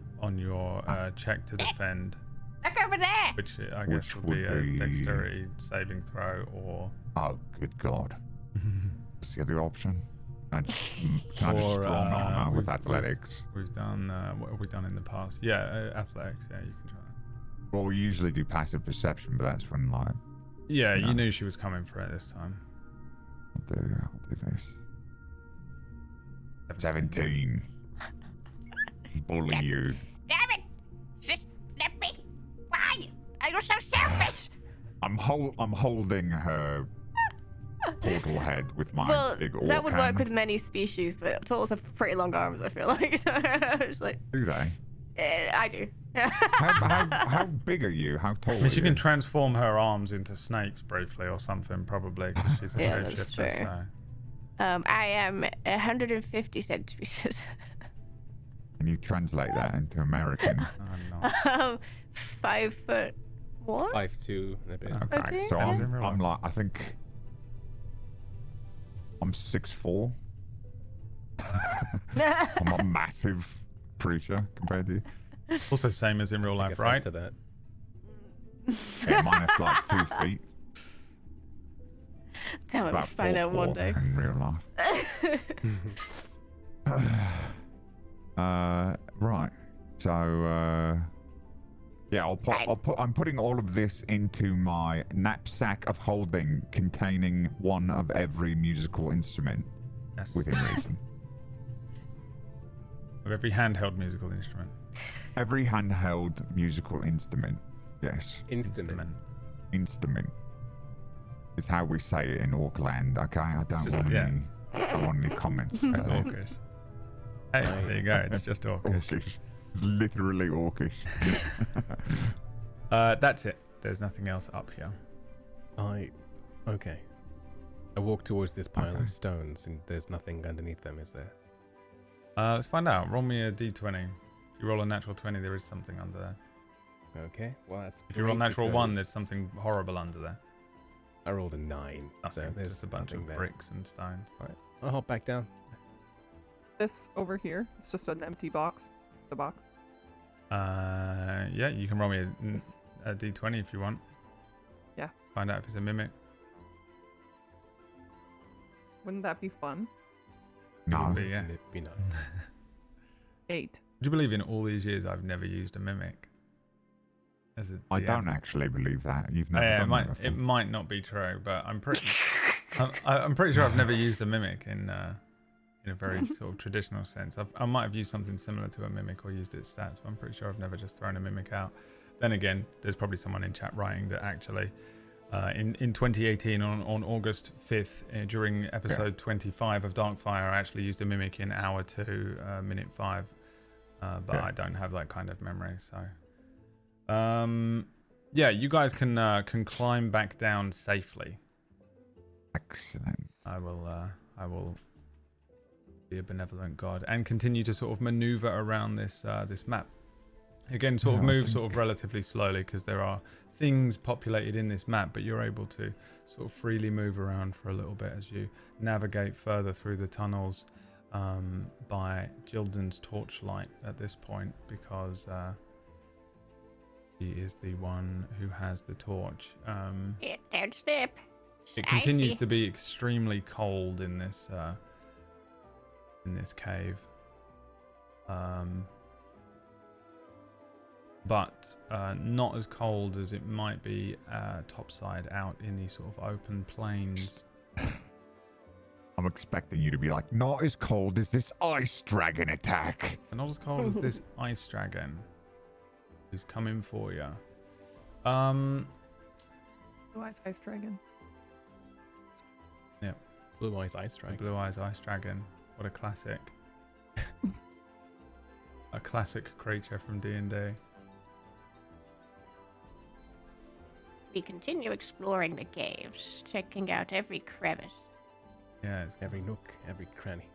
check to defend, Look over there. which I Which guess would be a would be- dexterity saving throw, or Oh, good God. What's the other option? Can I just strong armor with athletics? We've done. What have we done in the past? Yeah, athletics. Yeah, you can try that. Well, we usually do passive perception, but that's when, like, Yeah, No. you knew she was coming for it this time. I'll do this. 17. Bully you. Damn it. Just let me. Why? Are you so selfish? I'm holding her portal head with my Well, big orc that would work hand. with many species, but turtles have pretty long arms. I feel like. So it's like, Do they? I do. How big are you? How tall I are mean, she you? can transform her arms into snakes briefly or something, probably, because she's a Yeah, that's shapeshifter. true. So. I am 150 centimeters. Can you translate that into American? I'm not. 5 foot what? 5'2" and a bit. Okay, Okay. so Sounds in real I'm life. like, I think I'm 6'4". I'm a massive creature compared to you. Also, same as in real Take life, offense right? to that. Yeah, minus like 2 feet. Damn it, we'll About find out one 4'4" day. in real life. Right. So yeah, I'm putting all of this into my knapsack of holding, containing one of every musical instrument Yes. within reason. Of every handheld musical instrument. Every handheld musical instrument. Yes. Instrument. Instrument. Is how we say it in Auckland. Okay, I don't just- want yeah. any. I don't want any comments. It's orcish. Hey, there you go. It's just orcish. Orcish. It's literally orcish. That's it. There's nothing else up here. Okay. I walk towards this pile Okay. of stones, and there's nothing underneath them, is there? Let's find out. Roll me a d20. If you roll a natural 20, there is something under there. Okay. Well, that's. If you roll great natural 1, because there's something horrible under there. I rolled a 9, so Nothing. there's Just a bunch nothing of there. bricks and stones. Alright, I'll hop back down. This over here, it's just an empty box. Just a box. Yeah, you can roll me This- a d20 if you want. Yeah. Find out if it's a mimic. Wouldn't that be fun? It No. would be, yeah. And it'd be nice. 8. Would you believe in all these years I've never used a mimic? As a I DM? don't actually believe that. You've never Yeah, done that it before. might not be true, but I'm pretty. I'm pretty sure I've never used a mimic in a very sort of traditional sense. I might have used something similar to a mimic or used its stats, but I'm pretty sure I've never just thrown a mimic out. Then again, there's probably someone in chat writing that actually, in 2018 on August 5th, during episode 25 of Darkfire, I actually used a mimic in hour 2, minute 5, but Yeah. I don't have that kind of memory, so. Yeah, you guys can climb back down safely. Excellent. I will be a benevolent god and continue to sort of maneuver around this this map. Again, sort of Yeah, I move think- sort of relatively slowly because there are things populated in this map, but you're able to sort of freely move around for a little bit as you navigate further through the tunnels by Jilden's torchlight at this point, because he is the one who has the torch. Yeah, don't step. It continues to be extremely cold in this cave, but not as cold as it might be topside out in the sort of open plains. I'm expecting you to be like, not as cold as this ice dragon attack. And not as cold as this ice dragon who's coming for you. Blue Eyes Ice Dragon. Blue Eyes Ice The Dragon. Blue Eyes Ice Dragon. What a classic. A classic creature from D&D. We continue exploring the caves, checking out every crevice. Yeah, it's Every nook, every cranny.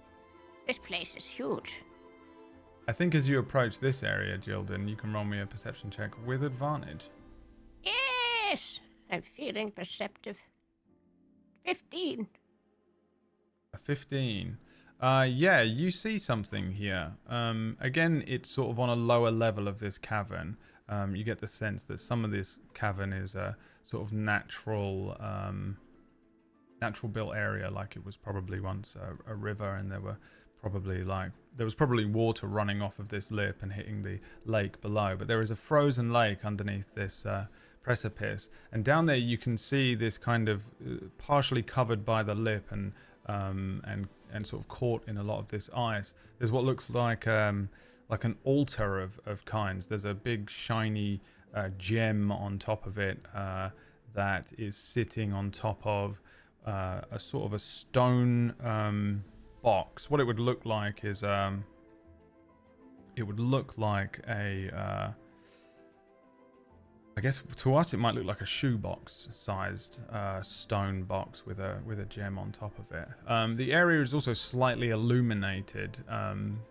This place is huge. I think as you approach this area, Jilden, you can roll me a perception check with advantage. Yes! I'm feeling perceptive. 15. A 15. Yeah, you see something here. Again, it's sort of on a lower level of this cavern. You get the sense that some of this cavern is a sort of natural built area, like it was probably once a river, and there was probably water running off of this lip and hitting the lake below. But there is a frozen lake underneath this precipice, and down there you can see this kind of partially covered by the lip and sort of caught in a lot of this ice. There's what looks like an altar of kinds. There's a big shiny gem on top of it that is sitting on top of a sort of a stone box. What it would look like is it would look like a I guess to us it might look like a shoebox sized stone box with a gem on top of it. The area is also slightly illuminated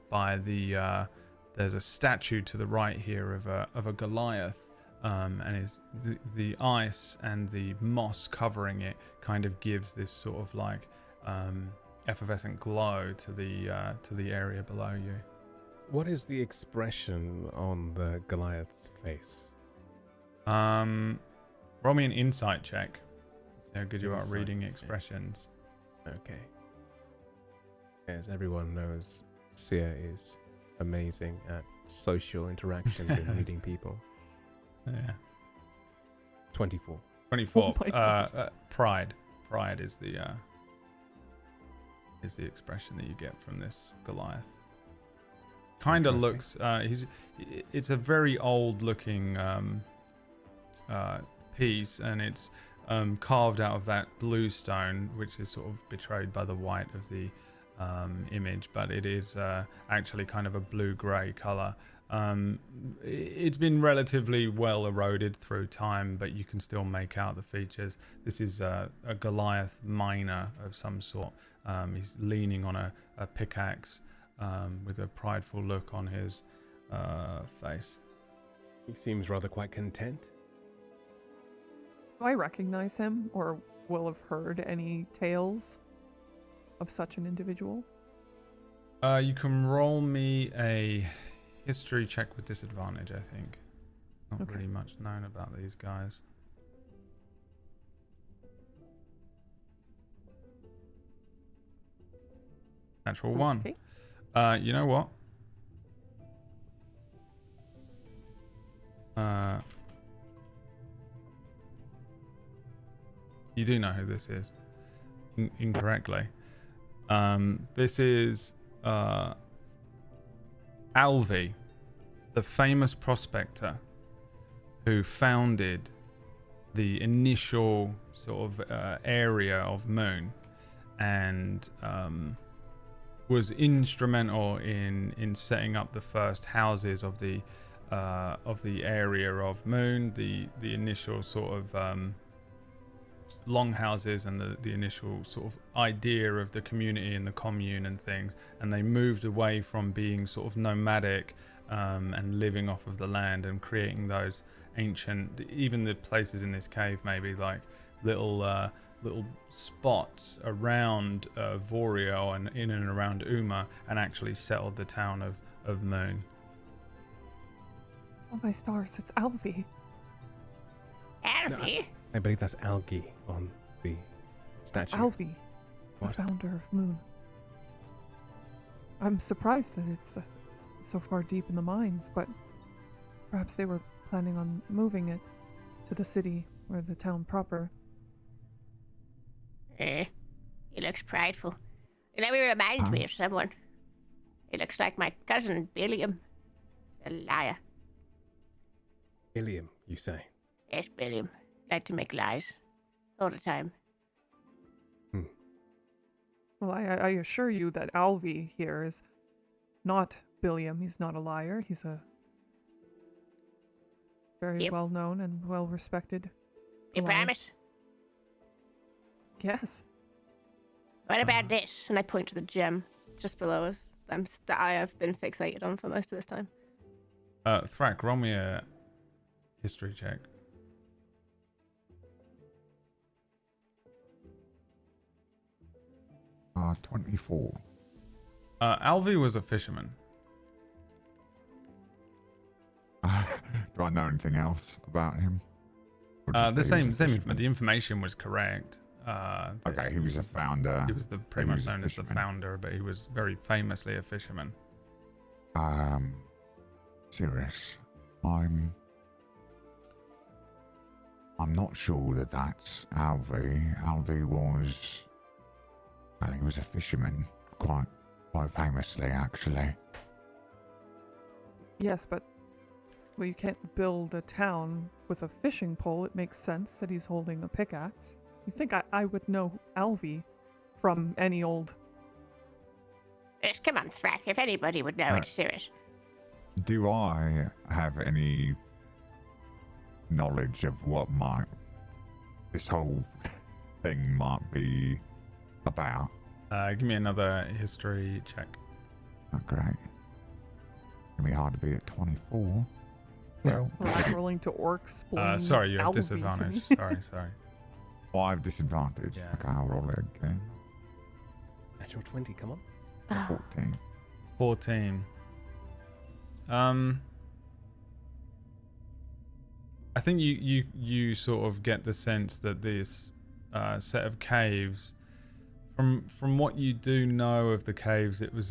by there's a statue to the right here of a goliath, and is the ice and the moss covering it kind of gives this sort of like effervescent glow to the area below you. What is the expression on the Goliath's face? Roll me an insight check. See how good you are at Insight reading check. expressions. Okay. As everyone knows, Sia is amazing at social interactions and reading people. Yeah. 24. 24. Oh my gosh. Pride. Pride is the expression that you get from this Goliath. Kind of looks. It's a very old looking piece, and it's carved out of that blue stone, which is sort of betrayed by the white of the image, but it is actually kind of a blue-grey color. It's been relatively well eroded through time, but you can still make out the features. This is a Goliath miner of some sort. He's leaning on a pickaxe with a prideful look on his face. He seems rather quite content. Do I recognize him, or will have heard any tales of such an individual? You can roll me a history check with disadvantage, I think. Not really much known about these guys. Natural one. Okay. You know what? You do know who this is. Incorrectly. This is Alvi, the famous prospector who founded the initial sort of area of Moon, and was instrumental in setting up the first houses of the area of Moon, the initial sort of longhouses, and the initial sort of idea of the community and the commune and things. And they moved away from being sort of nomadic and living off of the land and creating those ancient, even the places in this cave, maybe like little spots around Vorio and in and around Uma, and actually settled the town of Moon. Oh my stars, it's Alvi. Alfie? I believe that's algae on the statue. Alvi, What? the founder of Moon. I'm surprised that it's so far deep in the mines, but perhaps they were planning on moving it to the city or the town proper. He looks prideful. You know, he reminds me of someone. He looks like my cousin, Billiam. He's a liar. Ilium, you say? Yes, Billiam. Like to make lies. All the time. Well, I assure you that Alvi here is not Billiam. He's not a liar. He's a very Yep. well known and well respected. You promise? Yes. What about this? And I point to the gem just below us. that I have been fixated on for most of this time. Thrak, roll me a history check. Uh, 24. Alvi was a fisherman. Do I know anything else about him? Or just The that he was same a fisherman? the information was correct. Okay, he was a founder. He was pretty He much was a known as the fisherman. founder, but he was very famously a fisherman. Serious. I'm not sure that that's Alvi. Alvi was, well, he was a fisherman, quite famously, actually. Yes, but well, you can't build a town with a fishing pole. It makes sense that he's holding a pickaxe. You think I would know Alvi from any old... Come on, Thrak. If anybody would know, it's Cirrus. Do I have any knowledge of what this whole thing might be about? Give me another history check. Oh, great. Gonna be hard to beat at 24. Well, rolling to orcs. Sorry, you have Alvi to disadvantage. me. Sorry. 5 disadvantage. Yeah. Okay, I'll roll it again. Natural 20, come on. 14. 14. I think you sort of get the sense that this set of caves, from what you do know of the caves, it was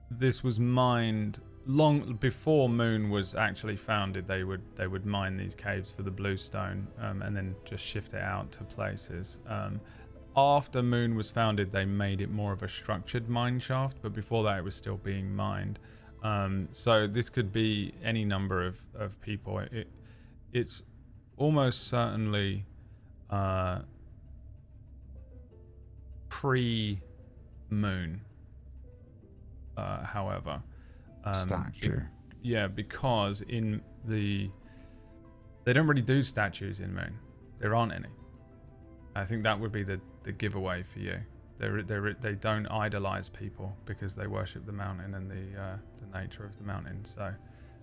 this was mined long before Moon was actually founded. They would mine these caves for the bluestone, and then just shift it out to places. After Moon was founded, they made it more of a structured mine shaft, but before that, it was still being mined. So this could be any number of people. It's almost certainly pre-Moon. However, Statue. because they don't really do statues in Moon. There aren't any. I think that would be the giveaway for you. They don't idolize people because they worship the mountain and the nature of the mountain. So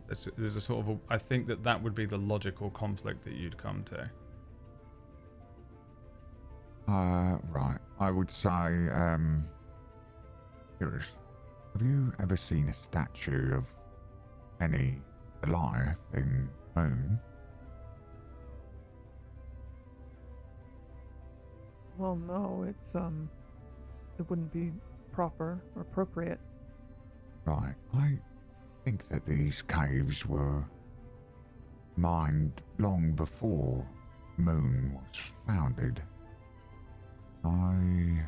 there's a sort of I think that would be the logical conflict that you'd come to. Right. I would say, Curious. Have you ever seen a statue of any Goliath in Moon? Well, no, it's it wouldn't be proper or appropriate. Right. I think that these caves were mined long before Moon was founded. I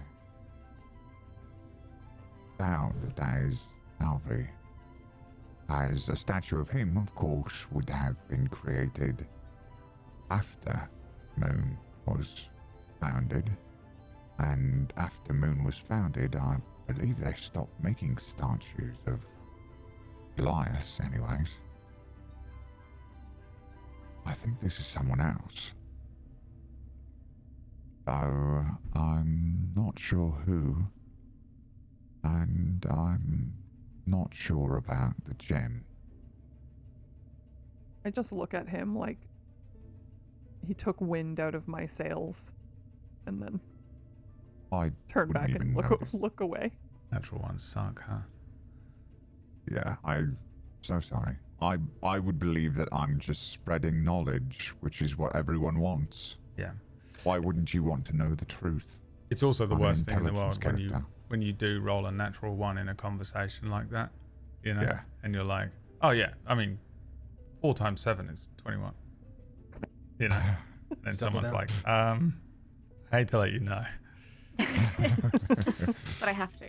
doubt that is Alvi, as a statue of him, of course, would have been created after Moon was founded. And after Moon was founded, I believe they stopped making statues of Goliath anyways. I think this is someone else. Though I'm not sure who. And I'm not sure about the gem. I just look at him like he took wind out of my sails and then I turn wouldn't back even and notice. look away. Natural ones suck, huh? Yeah, I'm so sorry. I would believe that I'm just spreading knowledge, which is what everyone wants. Yeah. Why wouldn't you want to know the truth? It's also the I'm an worst thing in the intelligence world character. when you do roll a natural one in a conversation like that, you know, Yeah. and you're like, oh yeah, I mean, 4 times 7 is 21, you know, and then Double someone's down. like, I hate to let you know. But I have to.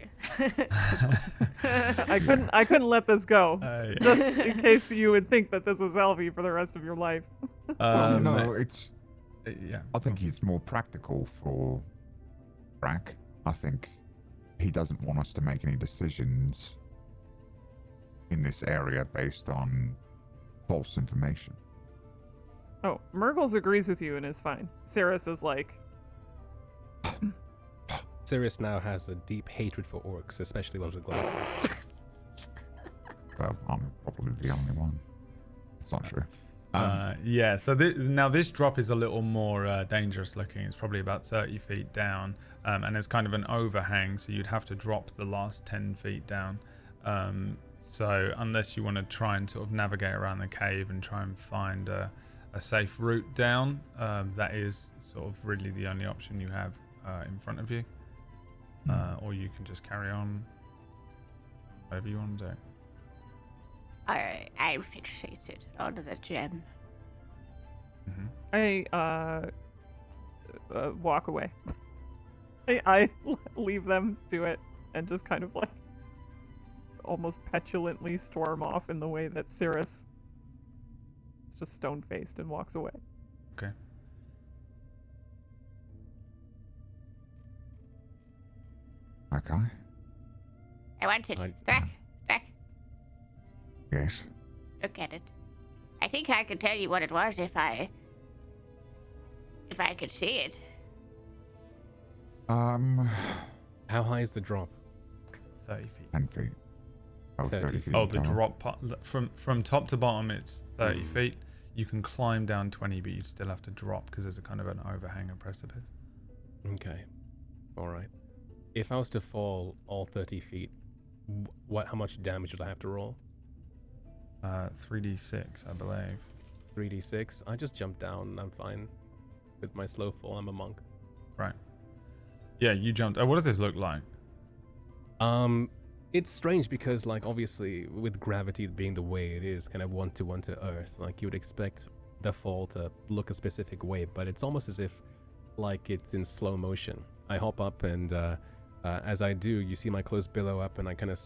I couldn't let this go. Yeah. Just in case you would think that this was Alvi for the rest of your life. Well, no, it's. Yeah. I think he's more practical for Brack. I think he doesn't want us to make any decisions in this area based on false information. Oh, Mirggles agrees with you and is fine. Cirrus is like, Sirius now has a deep hatred for orcs, especially ones with glasses. Well, I'm probably the only one. It's not true. Yeah, so now this drop is a little more dangerous looking. It's probably about 30 feet down, and it's kind of an overhang, so you'd have to drop the last 10 feet down. So unless you want to try and sort of navigate around the cave and try and find a safe route down, that is sort of really the only option you have in front of you. Or you can just carry on whatever you want to do. I'm fixated on the gem. I walk away. I leave them to it and just kind of like almost petulantly storm off in the way that Cirrus is just stone-faced and walks away. Okay. Okay. I want it. I- Thrak. Yes. Look at it. I think I could tell you what it was if I could see it. Um, How high is the drop? 30 feet. 10 feet. Oh, 30 30 feet. Oh, the total. drop part from top to bottom, it's 30 feet. You can climb down 20, but you still have to drop because there's a kind of an overhang, a precipice. Okay. All right. If I was to fall all 30 feet, how much damage would I have to roll? 3d6, I believe. 3d6. I just jump down. I'm fine with my slow fall. I'm a monk. Right. Yeah, you jumped. What does this look like? It's strange because, like, obviously, with gravity being the way it is, kind of one-to-one to Earth, like, you would expect the fall to look a specific way, but it's almost as if, like, it's in slow motion. I hop up, and as I do, you see my clothes billow up, and I kind of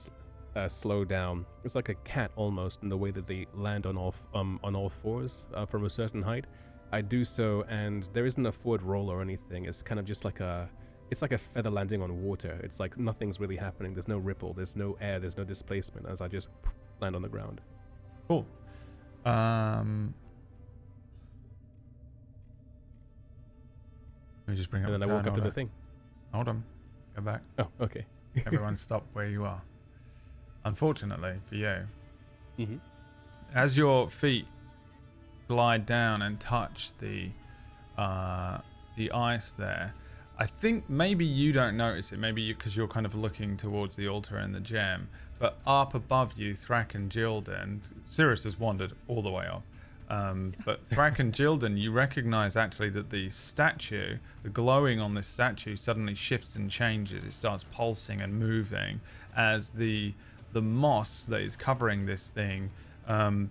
slow down. It's like a cat almost in the way that they land on all fours from a certain height. I do so, and there isn't a forward roll or anything. It's kind of just like it's like a feather landing on water. It's like nothing's really happening. There's no ripple. There's no air. There's no displacement as I just land on the ground. Cool. Let me just bring up And then the I walk turn up to the order. thing. Hold on. Go back. Oh, okay. Everyone stop where you are. Unfortunately for you, Mm-hmm. as your feet glide down and touch the ice there, I think maybe you don't notice it, maybe because you're kind of looking towards the altar and the gem, but up above you, Thrak and Jildan, Cirrus has wandered all the way off, but Thrak and Jildan, you recognize actually that the statue, the glowing on this statue suddenly shifts and changes. It starts pulsing and moving as the moss that is covering this thing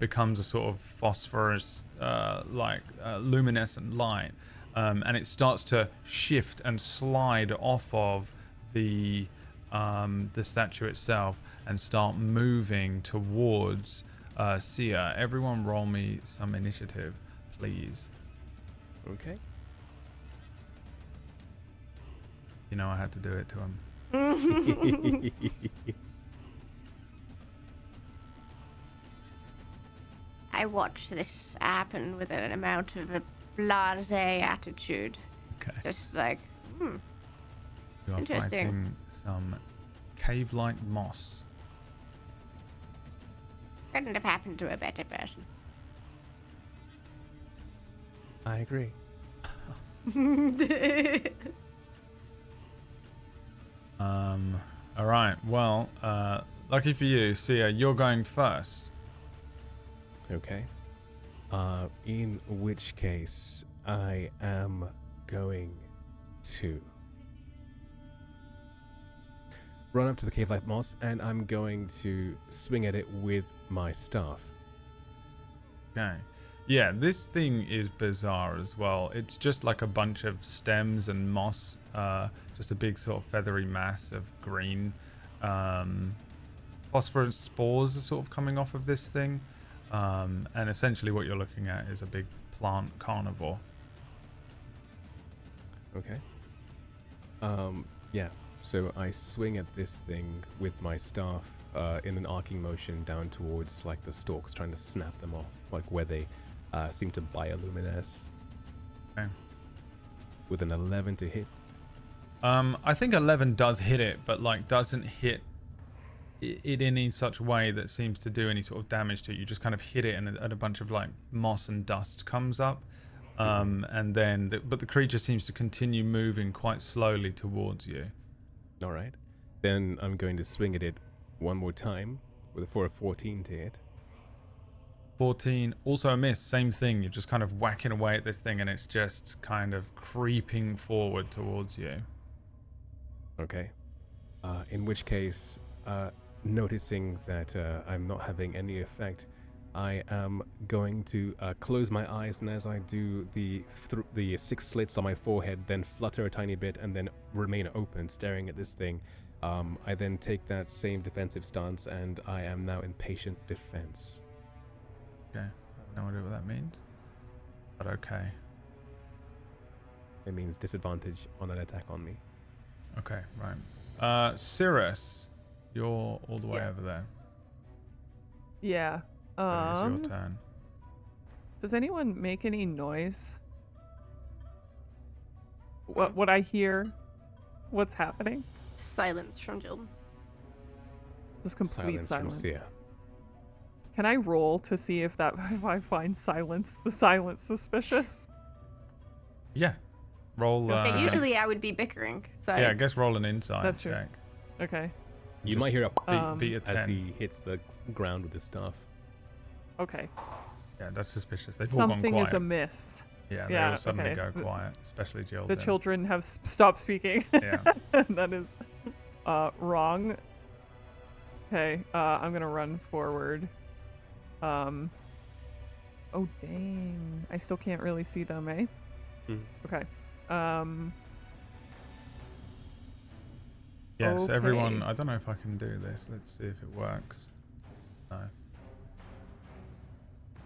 becomes a sort of phosphorus luminescent light, and it starts to shift and slide off of the statue itself and start moving towards Sia. Everyone roll me some initiative, please. Okay. You know I had to do it to him. I watch this happen with an amount of a blasé attitude. Okay. Just like, You are Interesting. fighting some cave-like moss. couldn't have happened to a better person. I agree. All right. Well, lucky for you, Sia, you're going first. Okay. In which case, I am going to run up to the cave-like moss, and I'm going to swing at it with my staff. Okay. Yeah, this thing is bizarre as well. It's just like a bunch of stems and moss, just a big sort of feathery mass of green. Phosphorus spores are sort of coming off of this thing. And essentially what you're looking at is a big plant carnivore. Okay. Yeah. So I swing at this thing with my staff in an arcing motion down towards like the stalks, trying to snap them off, like where they seem to bioluminesce. Okay. With an 11 to hit. I think 11 does hit it, but like doesn't hit it in any such way that seems to do any sort of damage to it. You just kind of hit it, and a bunch of like moss and dust comes up, and then but the creature seems to continue moving quite slowly towards you. All right. Then I'm going to swing at it one more time with a 14 to hit. 14, also a miss. Same thing. You're just kind of whacking away at this thing, and it's just kind of creeping forward towards you. Okay. In which case, noticing that I'm not having any effect, I am going to close my eyes, and as I do, the 6 slits on my forehead then flutter a tiny bit and then remain open, staring at this thing. I then take that same defensive stance, and I am now in patient defense. Okay, I have no idea what that means, but okay. It means disadvantage on an attack on me. Okay, right. Cirrus, you're all the way over there. Yeah. So it's your turn. Does anyone make any noise? What I hear? What's happening? Silence from Jilden. Just complete silence. From Sia. Can I roll to see if I find the silence suspicious? Yeah. Roll. Okay, usually I would be bickering. So Yeah, I guess roll an insight That's true. check. Okay. You might hear a Beat a 10. as he hits the ground with his staff. Okay. Yeah, that's suspicious. They've all gone Something quiet. is amiss. Yeah, they Yeah, all suddenly okay. go quiet, especially Jill. The children have stopped speaking. Yeah. That is wrong. Okay, I'm gonna run forward. Oh dang. I still can't really see them, eh? Okay. Yes, okay. everyone. I don't know if I can do this. Let's see if it works. No.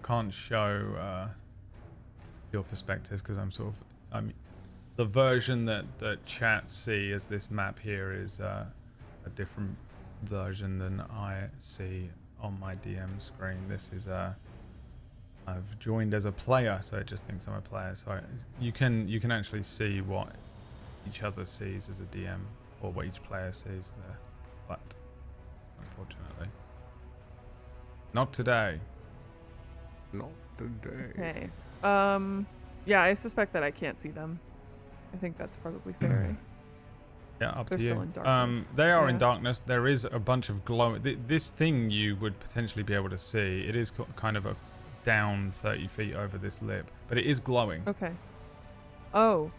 Can't show your perspectives because the version that chat see as this map here is a different version than I see on my DM screen. This is I've joined as a player, so it just thinks I'm a player. So you can actually see what each other sees as a DM, or what each player sees, but unfortunately, not today. Not today. Okay. Yeah, I suspect that I can't see them. I think that's probably fair. Eh? Yeah, up They're to still you. in darkness. They are in Yeah. darkness. There is a bunch of glow. This thing you would potentially be able to see. It is kind of a down 30 feet over this lip, but it is glowing. Okay. Oh.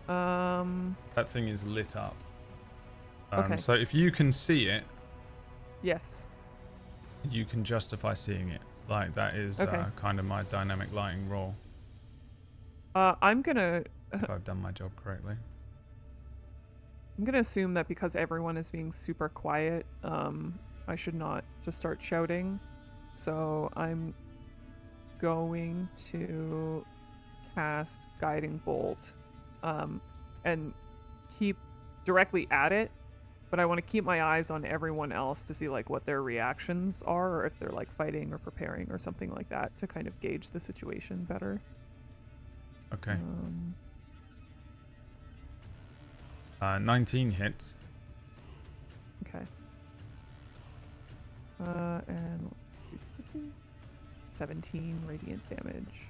That thing is lit up. Okay. So if you can see it, Yes. you can justify seeing it. Like that is Okay. kind of my dynamic lighting role. I'm gonna If I've done my job correctly. assume that because everyone is being super quiet, I should not just start shouting. So I'm going to cast Guiding Bolt, and keep directly at it, but I want to keep my eyes on everyone else to see like what their reactions are, or if they're like fighting or preparing or something like that, to kind of gauge the situation better. Okay. 19 hits. Okay. And 17 radiant damage.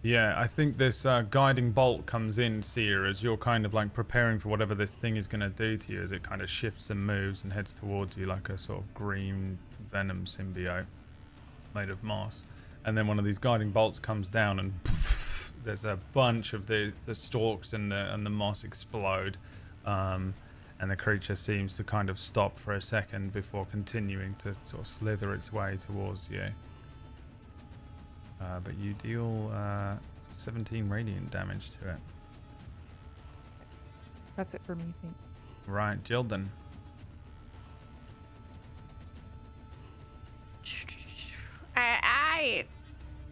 Yeah, I think this guiding bolt comes in, Seer, as you're kind of like preparing for whatever this thing is going to do to you, as it kind of shifts and moves and heads towards you like a sort of green venom symbiote made of moss. And then one of these guiding bolts comes down, and poof, there's a bunch of the stalks and the moss explode. And the creature seems to kind of stop for a second before continuing to sort of slither its way towards you. But you deal 17 radiant damage to it. That's it for me, thanks. Right, Jilden. I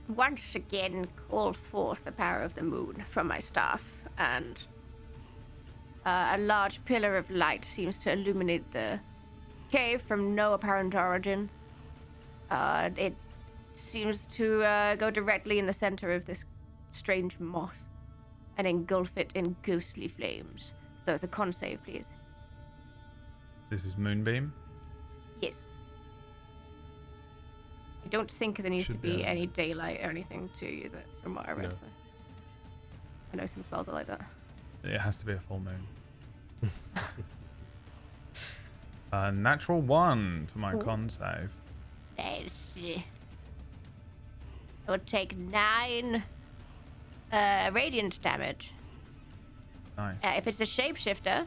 once again call forth the power of the moon from my staff, and a large pillar of light seems to illuminate the cave from no apparent origin. It seems to go directly in the center of this strange moss and engulf it in ghostly flames. So it's a con save, please. This is Moonbeam. Yes. I don't think there needs Should to be be, any daylight or anything to use it, from what I read. No. So. I know some spells are like that. It has to be a full moon. Natural 1 for my con save. Let's see. It would take 9 radiant damage. Nice. If it's a shapeshifter,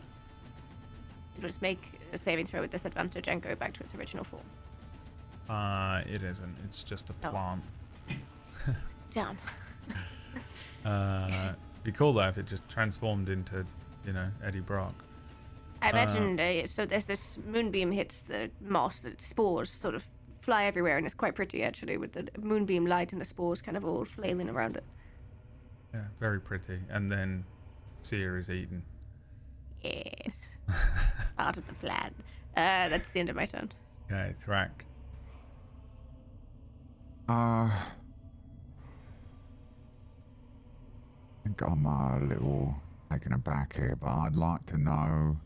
it'll just make a saving throw with disadvantage and go back to its original form. It isn't. It's just a Oh. plant. Damn. Be cool though if it just transformed into, Eddie Brock. I imagine so there's this moonbeam hits the moss, the spores sort of fly everywhere, and it's quite pretty actually with the moonbeam light and the spores kind of all flailing around it. Yeah, very pretty. And then Seer is eaten. Yes. Part of the plan. That's the end of my turn. Okay, Thrak. I think I'm a little taken aback here, but I'd like to know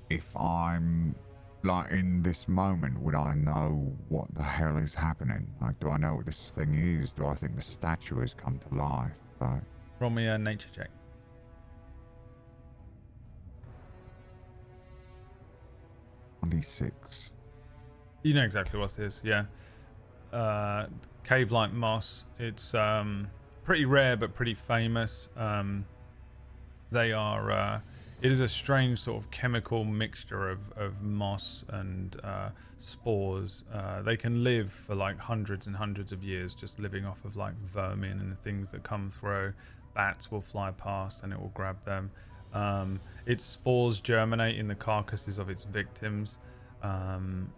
if I'm, like, in this moment, would I know what the hell is happening? Like, do I know what this thing is? Do I think the statue has come to life? Like, Roll me a nature check. 26. You know exactly what this is, yeah. Cave-like moss. It's pretty rare but pretty famous. They are. It is a strange sort of chemical mixture of moss and spores. They can live for like hundreds and hundreds of years, just living off of like vermin and the things that come through. Bats will fly past and it will grab them. Its spores germinate in the carcasses of its victims, and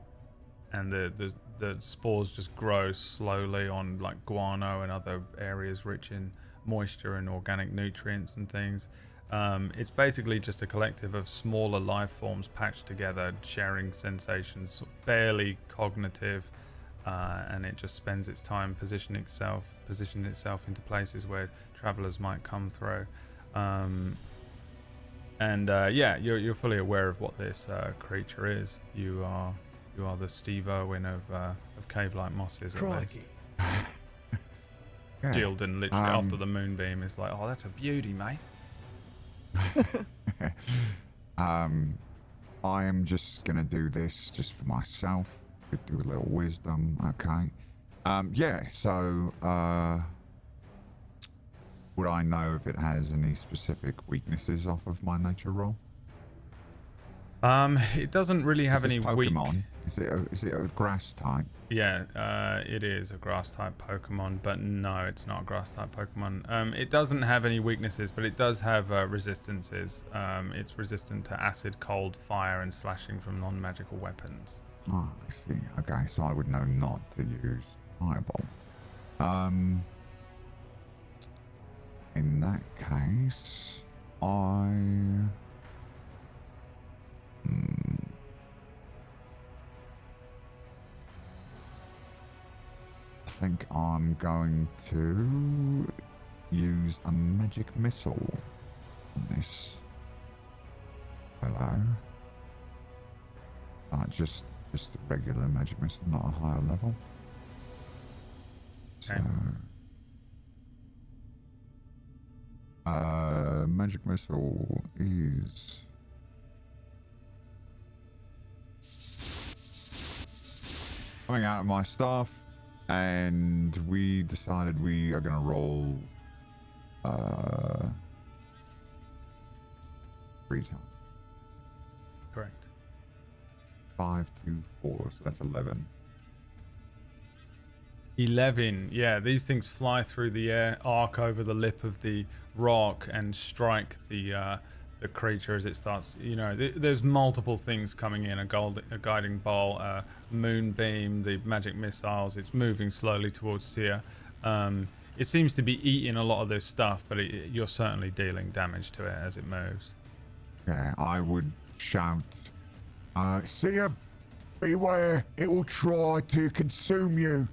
the spores just grow slowly on like guano and other areas rich in moisture and organic nutrients and things. It's basically just a collective of smaller life forms patched together, sharing sensations, barely cognitive, and it just spends its time positioning itself into places where travelers might come through. Yeah, you're fully aware of what this creature is. You are the Steve Irwin of cave-like mosses, at least. Yeah. Gildan, literally after the moonbeam, is like, oh, that's a beauty, mate. I am just gonna do this just for myself. Could do a little wisdom, okay? Yeah. So, would I know if it has any specific weaknesses off of my nature roll? It doesn't really have Is any this Pokemon? Is it a grass type? Yeah, it is a grass type Pokemon, but no, it's not a grass type Pokemon. It doesn't have any weaknesses, but it does have resistances. It's resistant to acid, cold, fire, and slashing from non-magical weapons. Oh, I see. Okay, so I would know not to use Fireball. In that case, I think I'm going to use a magic missile on this fellow. Just the regular magic missile, not a higher level. Okay. So, magic missile is coming out of my staff, and we decided we are going to roll 3 times. Correct. 5, 2, 4, so that's 11. 11. Yeah, these things fly through the air, arc over the lip of the rock, and strike the creature as it starts. There's multiple things coming in: a guiding bolt, a moonbeam, the magic missiles. It's moving slowly towards Seer. It seems to be eating a lot of this stuff, but you're certainly dealing damage to it as it moves. Yeah, I would shout, Seer, beware! It will try to consume you.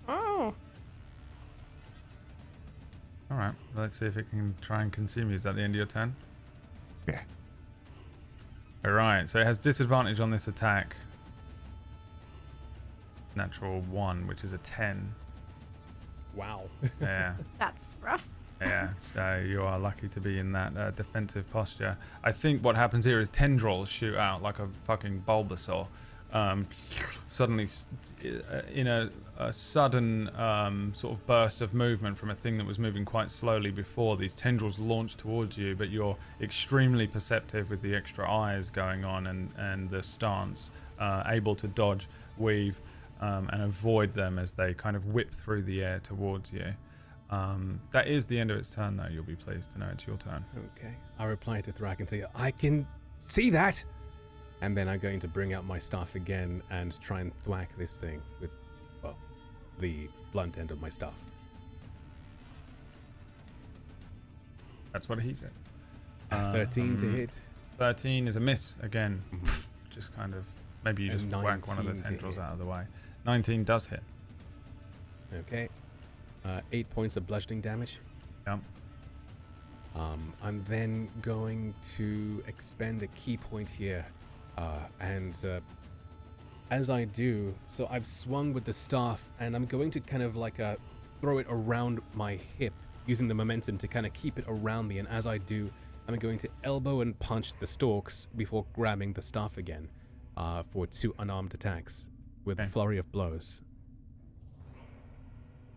Oh. All right. Let's see if it can try and consume you. Is that the end of your turn? Yeah. All right. So it has disadvantage on this attack. Natural 1, which is a 10. Wow. Yeah. That's rough. Yeah, so you are lucky to be in that defensive posture. I think what happens here is tendrils shoot out like a fucking Bulbasaur. Suddenly, in a sudden sort of burst of movement from a thing that was moving quite slowly before, these tendrils launch towards you, but you're extremely perceptive with the extra eyes going on and the stance, able to dodge, weave, and avoid them as they kind of whip through the air towards you. That is the end of its turn, though. You'll be pleased to know it's your turn. Okay. I reply to Thrak and say, I can see that! And then I'm going to bring out my staff again and try and thwack this thing with, well, the blunt end of my staff. That's what he said. 13 to hit. 13 is a miss again. Just kind of, maybe you And just whack one of the 19 to tendrils hit. out of the way. 19 does hit. Okay. 8 points of bludgeoning damage. Yep. I'm then going to expend a key point here. And as I do, so I've swung with the staff, and I'm going to kind of like throw it around my hip, using the momentum to kind of keep it around me. And as I do, I'm going to elbow and punch the stalks before grabbing the staff again for 2 unarmed attacks with a flurry of blows.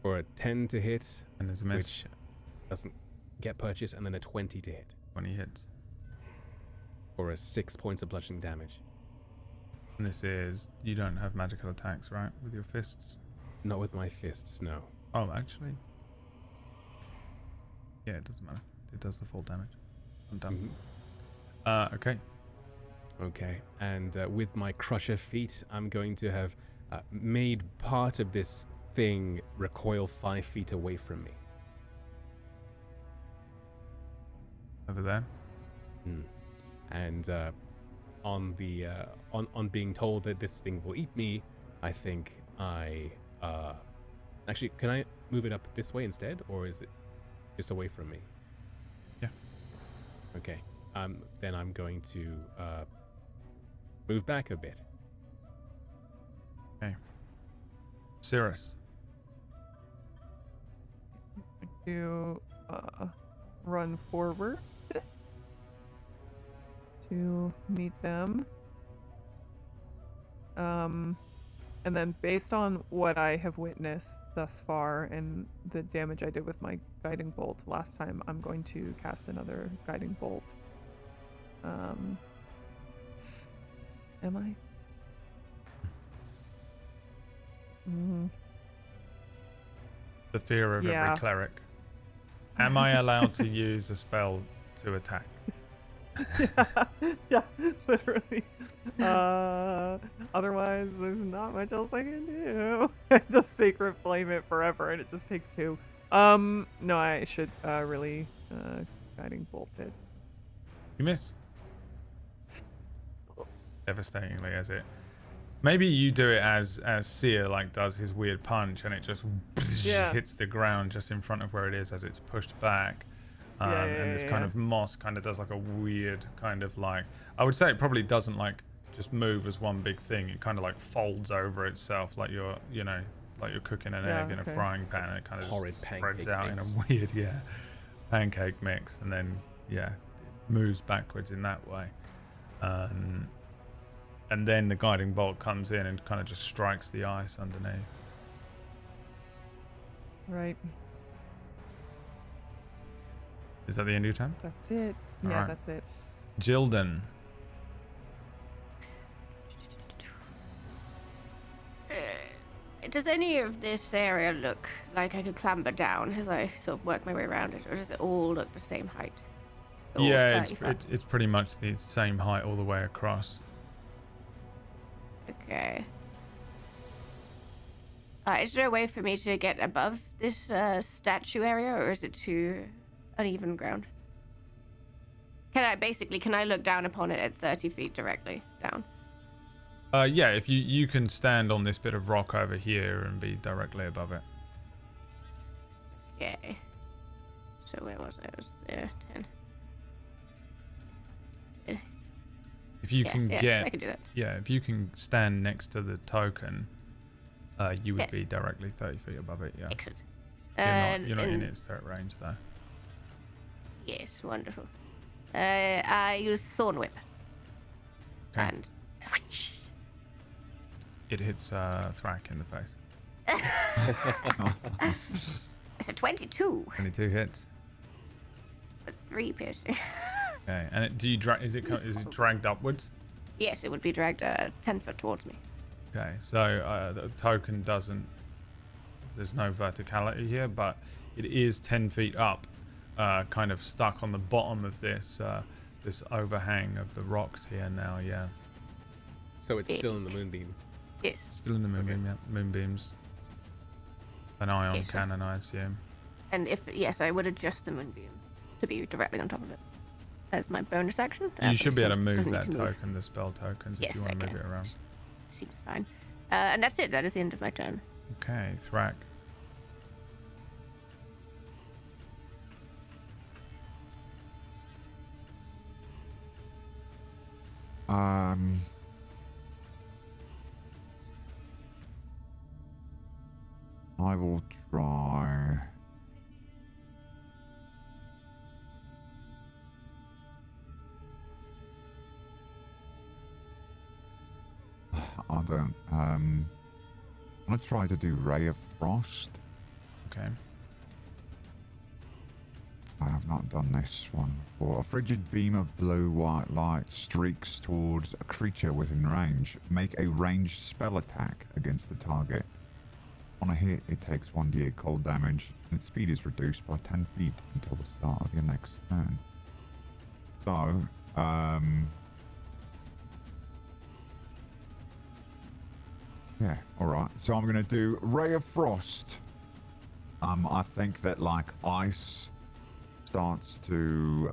For a 10 to hit, And there's a miss. which doesn't get purchased, and then a 20 to hit. 20 hits. For a 6 points of bludgeoning damage. And this is, you don't have magical attacks, right? With your fists? Not with my fists, no. Oh, actually. Yeah, it doesn't matter. It does the full damage. I'm done. Okay. Okay, and with my crusher feat, I'm going to have made part of this thing recoil 5 feet away from me. Over there. And on the on being told that this thing will eat me, I think I actually, can I move it up this way instead, or is it just away from me? Yeah. Okay. Then I'm going to move back a bit. Okay. Cirrus. To run forward to meet them. And then based on what I have witnessed thus far and the damage I did with my guiding bolt last time, I'm going to cast another guiding bolt. Am I? The fear of Yeah. every cleric. Am I allowed to use a spell to attack? Yeah, literally. Otherwise, there's not much else I can do. Just sacred flame it forever, and it just takes 2. No, I should really guiding bolt it. You miss. Devastatingly, as it. Maybe you do it as Seer like does his weird punch, and it just hits the ground just in front of where it is as it's pushed back. And this kind of moss kind of does like a weird kind of like, I would say it probably doesn't like just move as one big thing. It kind of like folds over itself like you're, you know, like you're cooking an egg in a frying pan, and it kind of Horrid just spreads pancake out mix. in a weird, pancake mix, and then it moves backwards in that way. And then the guiding bolt comes in and kind of just strikes the ice underneath. Right. Is that the end of your turn? That's it. All Yeah, right. that's it. Jilden. Does any of this area look like I could clamber down as I sort of work my way around it, or does it all look the same height? All Yeah, 30 foot? it's pretty much the same height all the way across. Okay. Is there a way for me to get above this statue area, or is it too uneven ground? Can I look down upon it at 30 feet directly down? Yeah, if you can stand on this bit of rock over here and be directly above it. Okay. So where was I? I was there. 10. If you can I get, can do that. yeah, if you can stand next to the token, you would Yes. be directly 30 feet above it. Yeah, Excellent. you're not in its threat range though. Yes, wonderful. I use Thorn Whip. Okay. And It hits Thrak in the face. it's a 22 22 hits. for 3 piercing. Okay, and do you drag? Is it dragged upwards? Yes, it would be dragged 10 foot towards me. Okay, so the token doesn't. There's no verticality here, but it is 10 feet up, kind of stuck on the bottom of this this overhang of the rocks here now. Yeah, So it's still in the moonbeam. Yes. still in the moonbeam. Yeah, moonbeams. An ion Yes, sir. cannon, I assume. And yes, I would adjust the moonbeam to be directly on top of it as my bonus action. You but should it be able to seems- move doesn't need that to move. token, the spell tokens, if Yes, you want I to move can. it around. Seems fine. And that's it. That is the end of my turn. Okay, Thrak. I will try. I don't. I'm gonna try to do Ray of Frost. Okay. I have not done this one before. A frigid beam of blue-white light streaks towards a creature within range. Make a ranged spell attack against the target. On a hit, it takes 1d8 cold damage, and its speed is reduced by 10 feet until the start of your next turn. So, yeah, alright. So I'm going to do Ray of Frost. I think that, like, ice starts to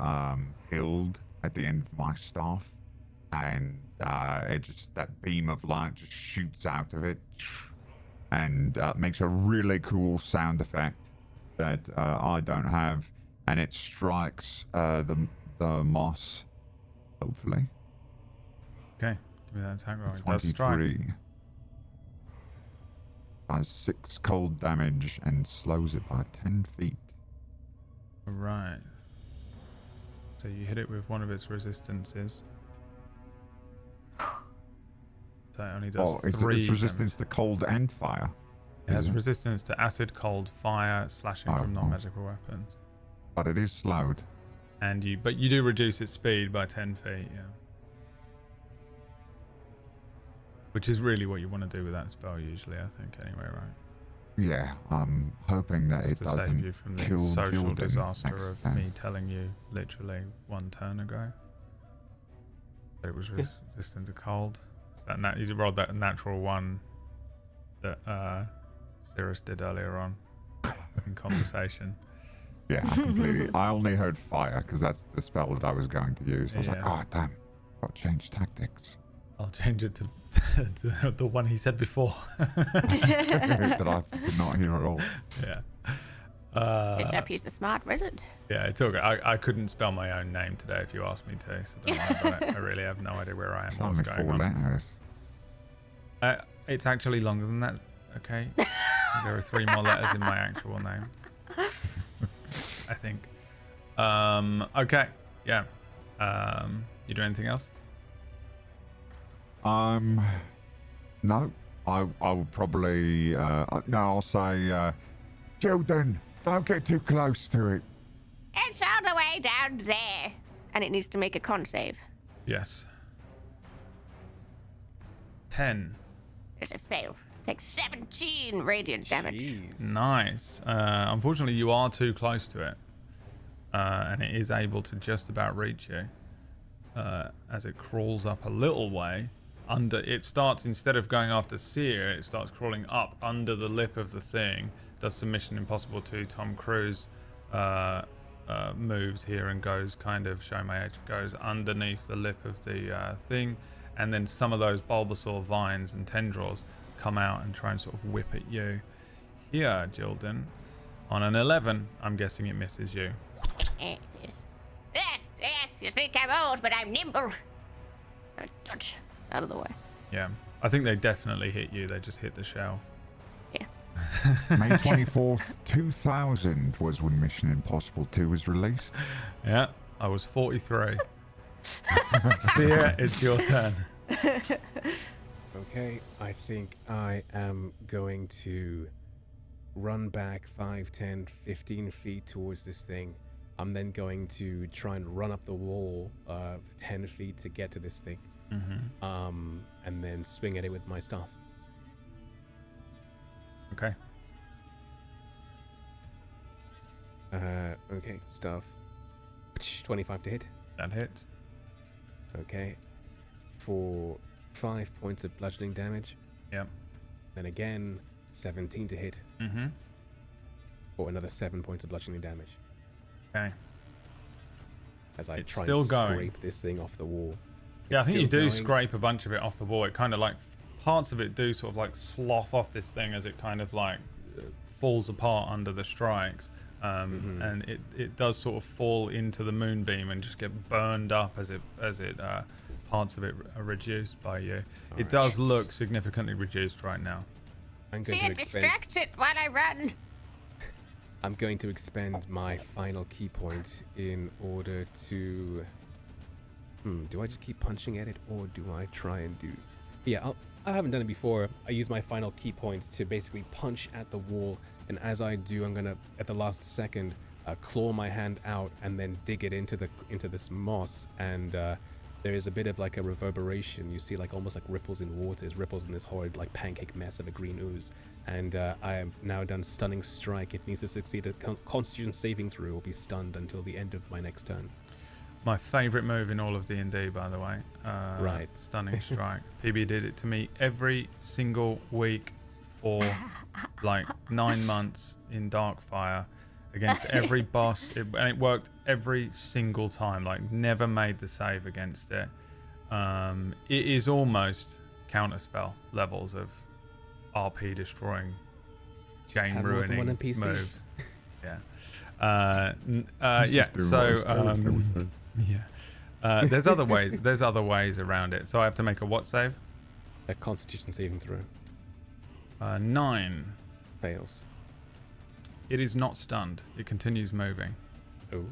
build at the end of my staff, and it just, that beam of light just shoots out of it and makes a really cool sound effect that I don't have, and it strikes the moss, hopefully. Okay, give me that attack roll. It does strike. 23. Does 6 cold damage and slows it by 10 feet. Right. So you hit it with one of its resistances. So it only does Oh, it's 3 resistance to cold and fire. It has is it? resistance to acid, cold, fire, slashing from Oh. non-magical weapons. But it is slowed. And but you do reduce its speed by 10 feet, yeah. Which is really what you want to do with that spell usually, I think, anyway, right? Yeah, I'm hoping that Just it to save you doesn't from the kill social Gildan disaster next of turn. me telling you literally one turn ago that it was resistant to cold. So you rolled that natural one that Cirrus did earlier on in conversation. Yeah, I completely. I only heard fire because that's the spell that I was going to use. I was like, Yeah. oh damn, got to change tactics. I'll change it to the one he said before. That I did not hear at all. Yeah. Good job, he's the smart wizard. Yeah, it's all good. I couldn't spell my own name today if you asked me to, so don't worry about it. I really have no idea where I am, It's what's only going 4 on. letters. It's actually longer than that, okay? There are 3 more letters in my actual name. I think. Okay, yeah. You do anything else? No, I would probably, no, I'll say, children, don't get too close to it. It's all the way down there. And it needs to make a con save. Yes. 10. There's a fail. Takes 17 radiant damage. Jeez. Nice. Unfortunately, you are too close to it. And it is able to just about reach you. As it crawls up a little way. It starts, instead of going after Seer, it starts crawling up under the lip of the thing. Does some Mission Impossible 2 Tom Cruise moves here and goes kind of, show my age, goes underneath the lip of the thing. And then some of those Bulbasaur vines and tendrils come out and try and sort of whip at you. Here, Gildan, On an 11, I'm guessing it misses you. You think I'm old, but I'm nimble. Dodge out of the way. Yeah. I think they definitely hit you. They just hit the shell. Yeah. May 24th, 2000 was when Mission Impossible 2 was released. Yeah. I was 43. Sia, it's your turn. Okay, I think I am going to run back 5, 10, 15 feet towards this thing. I'm then going to try and run up the wall 10 feet to get to this thing. And then swing at it with my staff. Okay. Okay, staff. 25 to hit. That hits. Okay. For 5 points of bludgeoning damage. Yep. Then again, 17 to hit. For another 7 points of bludgeoning damage. Okay. As I It's try still and going. scrape this thing off the wall. Yeah, I It's think you still do going. scrape a bunch of it off the wall. It kind of like parts of it do sort of like slough off this thing as it kind of like falls apart under the strikes. And it does sort of fall into the moonbeam and just get burned up as it parts of it are reduced by you. It does look significantly reduced right now. I'm going See, to it expend. distracts it while I run. I'm going to expend my final key point in order to. Do I just keep punching at it, or do I try and do? Yeah, I haven't done it before. I use my final key points to basically punch at the wall, and as I do, I'm gonna, at the last second, claw my hand out and then dig it into this moss, and there is a bit of like a reverberation. You see like almost like ripples in waters, ripples in this horrid like pancake mess of a green ooze. And I have now done Stunning Strike. It needs to succeed a Constitution saving throw or be stunned until the end of my next turn. My favourite move in all of D&D, by the way. Right. Stunning Strike. PB did it to me every single week for like 9 months in Darkfire against every boss. And it worked every single time. Like, never made the save against it. It is almost counterspell levels of RP destroying, game ruining moves. Yeah. Yeah. So yeah. There's other ways. There's other ways around it. So I have to make a what save? A Constitution saving throw. 9. Fails. It is not stunned. It continues moving. Oh.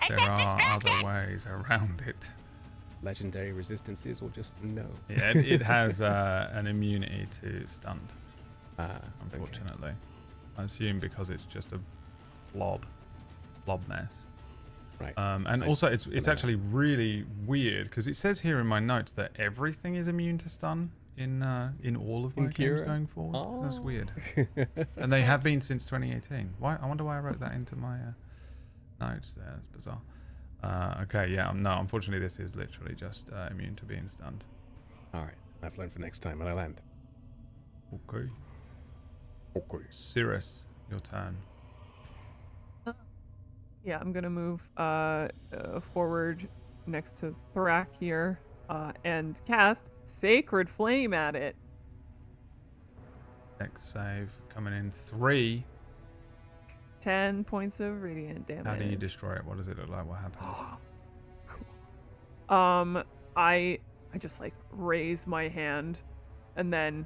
There are other ways around it. Legendary resistances or just no? Yeah, it has an immunity to stunned. Unfortunately. Okay. I assume because it's just a blob mess. Right. And also it's actually really weird because it says here in my notes that everything is immune to stun in all of my games Quura? going forward. Oh. That's weird. And they have been since 2018. Why? I wonder why I wrote that into my notes there. That's bizarre. Okay, yeah, no, unfortunately this is literally just immune to being stunned. Alright, I've learned for next time when I land. Okay. Cirrus, your turn. Yeah, I'm gonna move forward next to Thorak here and cast Sacred Flame at it. Dex save coming in 3. 10 points of radiant damage. How do you destroy it? What does it look like? What happens? Cool. I just like raise my hand and then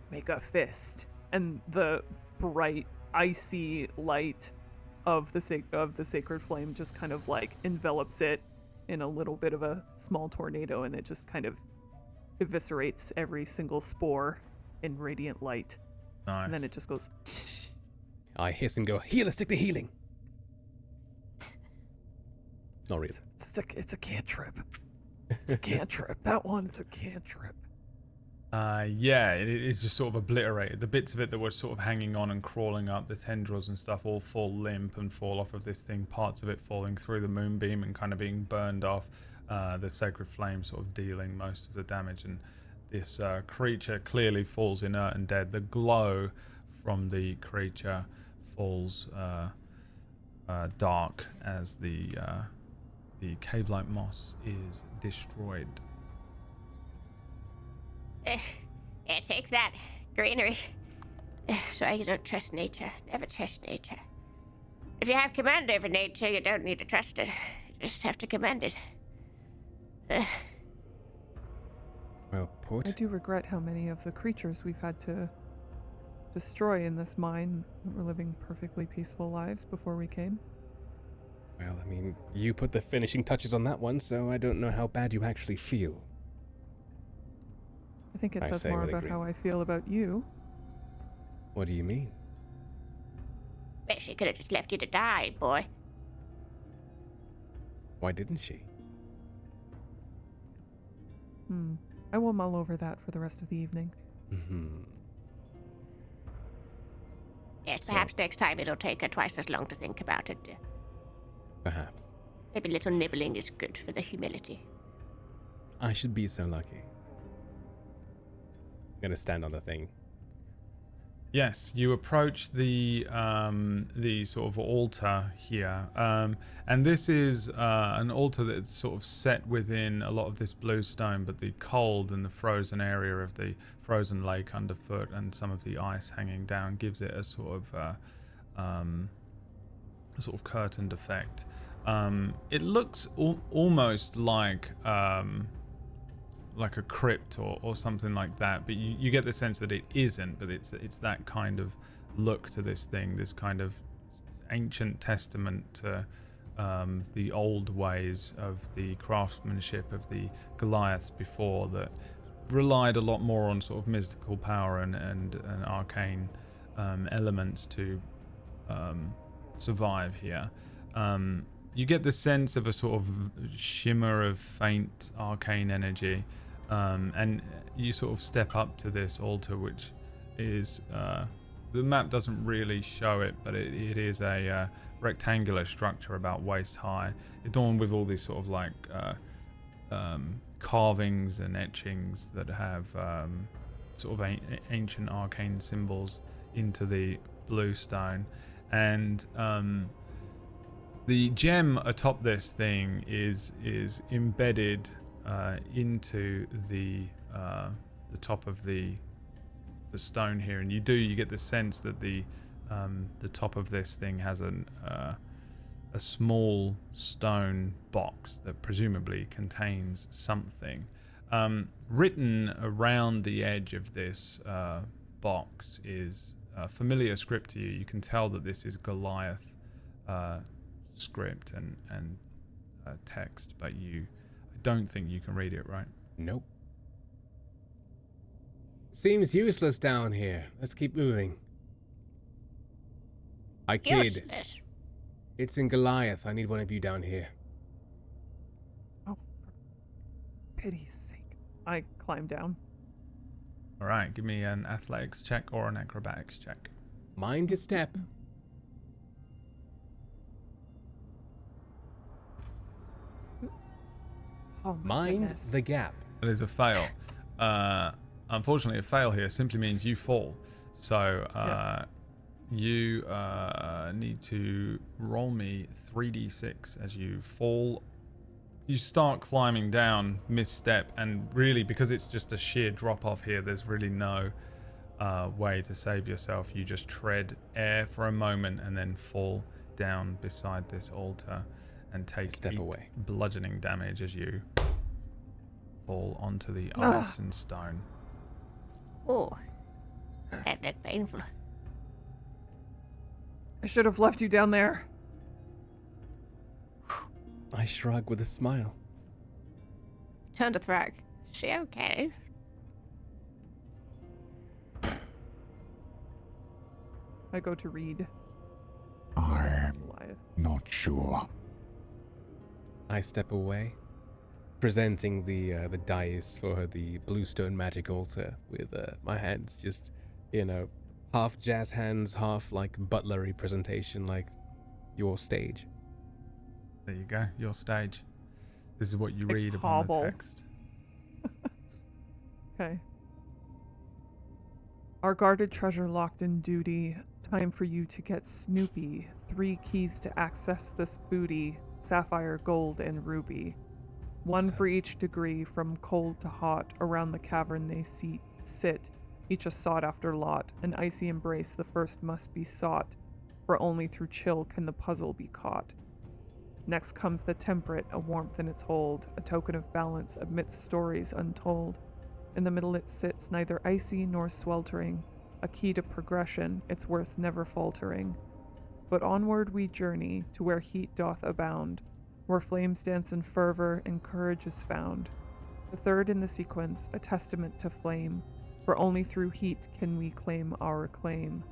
make a fist, and the bright icy light of the sacred flame just kind of like envelops it in a little bit of a small tornado, and it just kind of eviscerates every single spore in radiant light. Nice. And then it just goes. I hiss and go, healer, stick to healing. Not really. It's a cantrip. It's a cantrip. That one, it's a cantrip. Yeah, it is just sort of obliterated. The bits of it that were sort of hanging on and crawling up, the tendrils and stuff, all fall limp and fall off of this thing. Parts of it falling through the moonbeam and kind of being burned off. The sacred flame sort of dealing most of the damage, and this creature clearly falls inert and dead. The glow from the creature falls dark as the cave-like moss is destroyed. Yeah, take that, greenery. So I don't trust nature. Never trust nature. If you have command over nature, you don't need to trust it. You just have to command it. Well put. I do regret how many of the creatures we've had to destroy in this mine that were living perfectly peaceful lives before we came. Well, I mean, you put the finishing touches on that one, so I don't know how bad you actually feel. I think it I says say more with a about grin. how I feel about you. What do you mean? Bet she could have just left you to die, boy. Why didn't she? I will mull over that for the rest of the evening. Yes, So- perhaps next time it'll take her twice as long to think about it. Perhaps. Maybe a little nibbling is good for the humility. I should be so lucky. I'm gonna stand on the thing. Yes, you approach the sort of altar here, and this is an altar that's sort of set within a lot of this blue stone, but the cold and the frozen area of the frozen lake underfoot and some of the ice hanging down gives it a sort of curtained effect. It looks almost like a crypt or something like that, but you get the sense that it isn't, but it's that kind of look to this thing, this kind of ancient testament to the old ways of the craftsmanship of the Goliaths before, that relied a lot more on sort of mystical power and arcane elements to survive here. You get the sense of a sort of shimmer of faint arcane energy, and you sort of step up to this altar, which is the map doesn't really show it, but it is a rectangular structure about waist high, adorned with all these sort of like carvings and etchings that have sort of ancient arcane symbols into the blue stone, and the gem atop this thing is embedded into the top of the stone here, and you get the sense that the top of this thing has a small stone box that presumably contains something. Written around the edge of this box is a familiar script to you. You can tell that this is Goliath script and text, but I don't think you can read it, right? Nope. Seems useless down here. Let's keep moving. I kid. Useless. It's in Goliath. I need one of you down here. Oh, for pity's sake. I climb down. All right, give me an athletics check or an acrobatics check. Mind your step. Oh my Mind goodness. the gap. It is a fail. Unfortunately, a fail here simply means you fall. So you need to roll me 3d6 as you fall. You start climbing down, misstep, and really, because it's just a sheer drop off here, there's really no way to save yourself. You just tread air for a moment and then fall down beside this altar and take Step 8 away. bludgeoning damage as you fall onto the ice and stone. Oh, that's painful. I should have left you down there. I shrug with a smile. Turn to Thrag. Is she okay? I go to read I'm Goliath. not sure. I step away, presenting the dice for the bluestone magic altar with my hands just, half jazz hands, half like butlery presentation, like your stage. There you go, your stage. This is what you I read upon the cobble. text. Okay. Our guarded treasure locked in duty. Time for you to get Snoopy. 3 keys to access this booty. Sapphire, gold, and ruby. 1 for each degree from cold to hot around the cavern they sit. each a sought-after lot, an icy embrace the first must be sought, for only through chill can the puzzle be caught. Next comes the temperate, a warmth in its hold, a token of balance amidst stories untold. In the middle it sits, neither icy nor sweltering, a key to progression, its worth never faltering. But onward we journey to where heat doth abound, where flames dance in fervor and courage is found. The third in the sequence, a testament to flame, for only through heat can we claim our claim.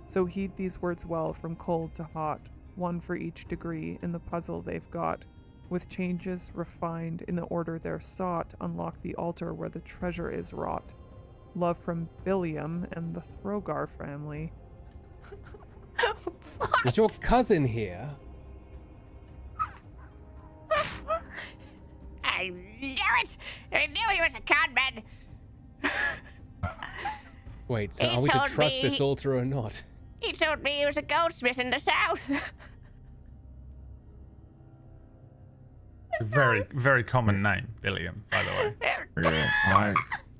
So heed these words well, from cold to hot, one for each degree in the puzzle they've got. With changes refined in the order they're sought, unlock the altar where the treasure is wrought. Love from Billiam and the Throgar family. Is your cousin here? I knew it! I knew he was a con man! Wait, so He are we to told trust this me- altar or not? He told me he was a goldsmith in the south. Very, very common name, Billiam, by the way. Yeah,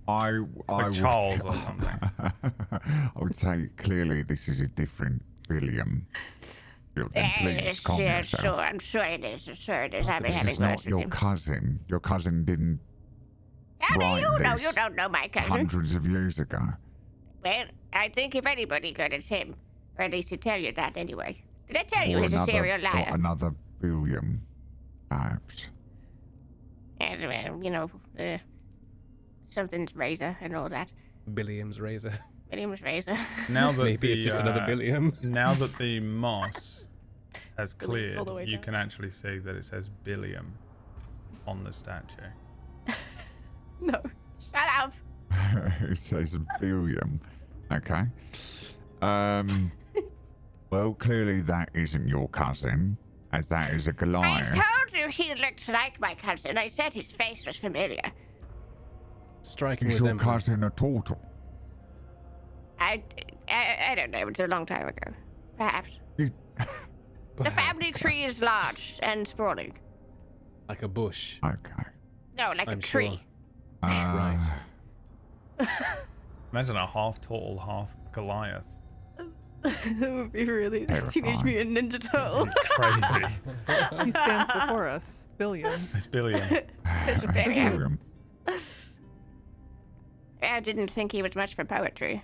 I Like would, Charles or something. I would say clearly this is a different William. Then please calm yeah, yourself. sure, I'm sure it is. I'm sure it is. I've been This having is words not with your him. cousin. Your cousin didn't How do write you know? this You don't know my cousin. hundreds of years ago. Well, I think if anybody could, it's him. Or at least he'd tell you that anyway. Did I tell you Or he's a serial or liar? another William, perhaps. And, well, you know, something's razor and all that. Billiam's razor. William's razor. Now that Maybe it's just another Billiam. Now that the moss has Billiam's all the way cleared, you down. can actually see that it says Billiam on the statue. No. Shut up. It says William. Okay. Well, clearly that isn't your cousin, as that is a I Goliath. told you he looked like my cousin. I said his face was familiar. Striking Is your resemblance. cousin a turtle? I don't know. It was a long time ago. Perhaps. You- The family tree is large and sprawling. Like a bush. Okay. No, like I'm a tree. sure. Uh, Right. Imagine a half turtle, half Goliath. That would be really Teenage Terrifying. Mutant Ninja Turtle. Crazy. He stands before us, Billiam. It's Billiam. William. I didn't think he was much for poetry.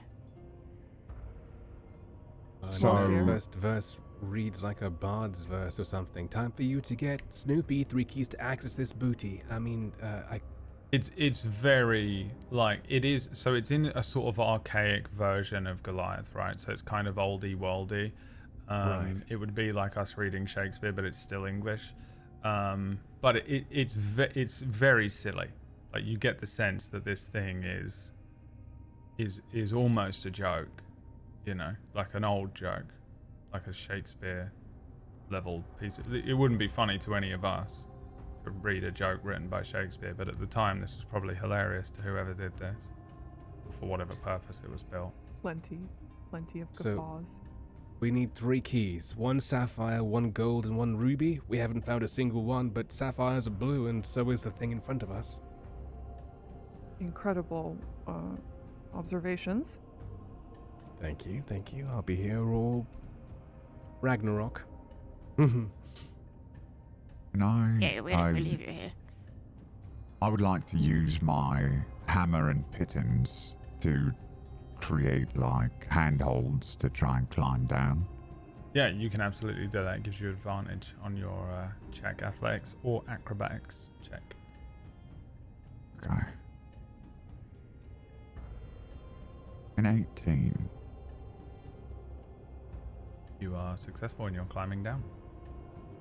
So- The first verse reads like a bard's verse or something. Time for you to get Snoopy 3 keys to access this booty. I mean, It's very like it is. So it's in a sort of archaic version of Goliath, right? So it's kind of oldie worldy. Right. It would be like us reading Shakespeare, but it's still English. But it's very silly. Like you get the sense that this thing is almost a joke, you know, like an old joke, like a Shakespeare level piece. It wouldn't be funny to any of us to read a joke written by Shakespeare, but at the time this was probably hilarious to whoever did this, for whatever purpose it was built. Plenty of So- guffaws. we need 3 keys. 1 sapphire, 1 gold, and 1 ruby. We haven't found a single one, but sapphires are blue, and so is the thing in front of us. Incredible observations. Thank you, thank you. I'll be here all Ragnarok. Can I? Yeah, we don't believe you here. I would like to use my hammer and pittons to create like handholds to try and climb down. Yeah, you can absolutely do that. It gives you advantage on your check, athletics or acrobatics check. Okay. An 18. You are successful and you're climbing down.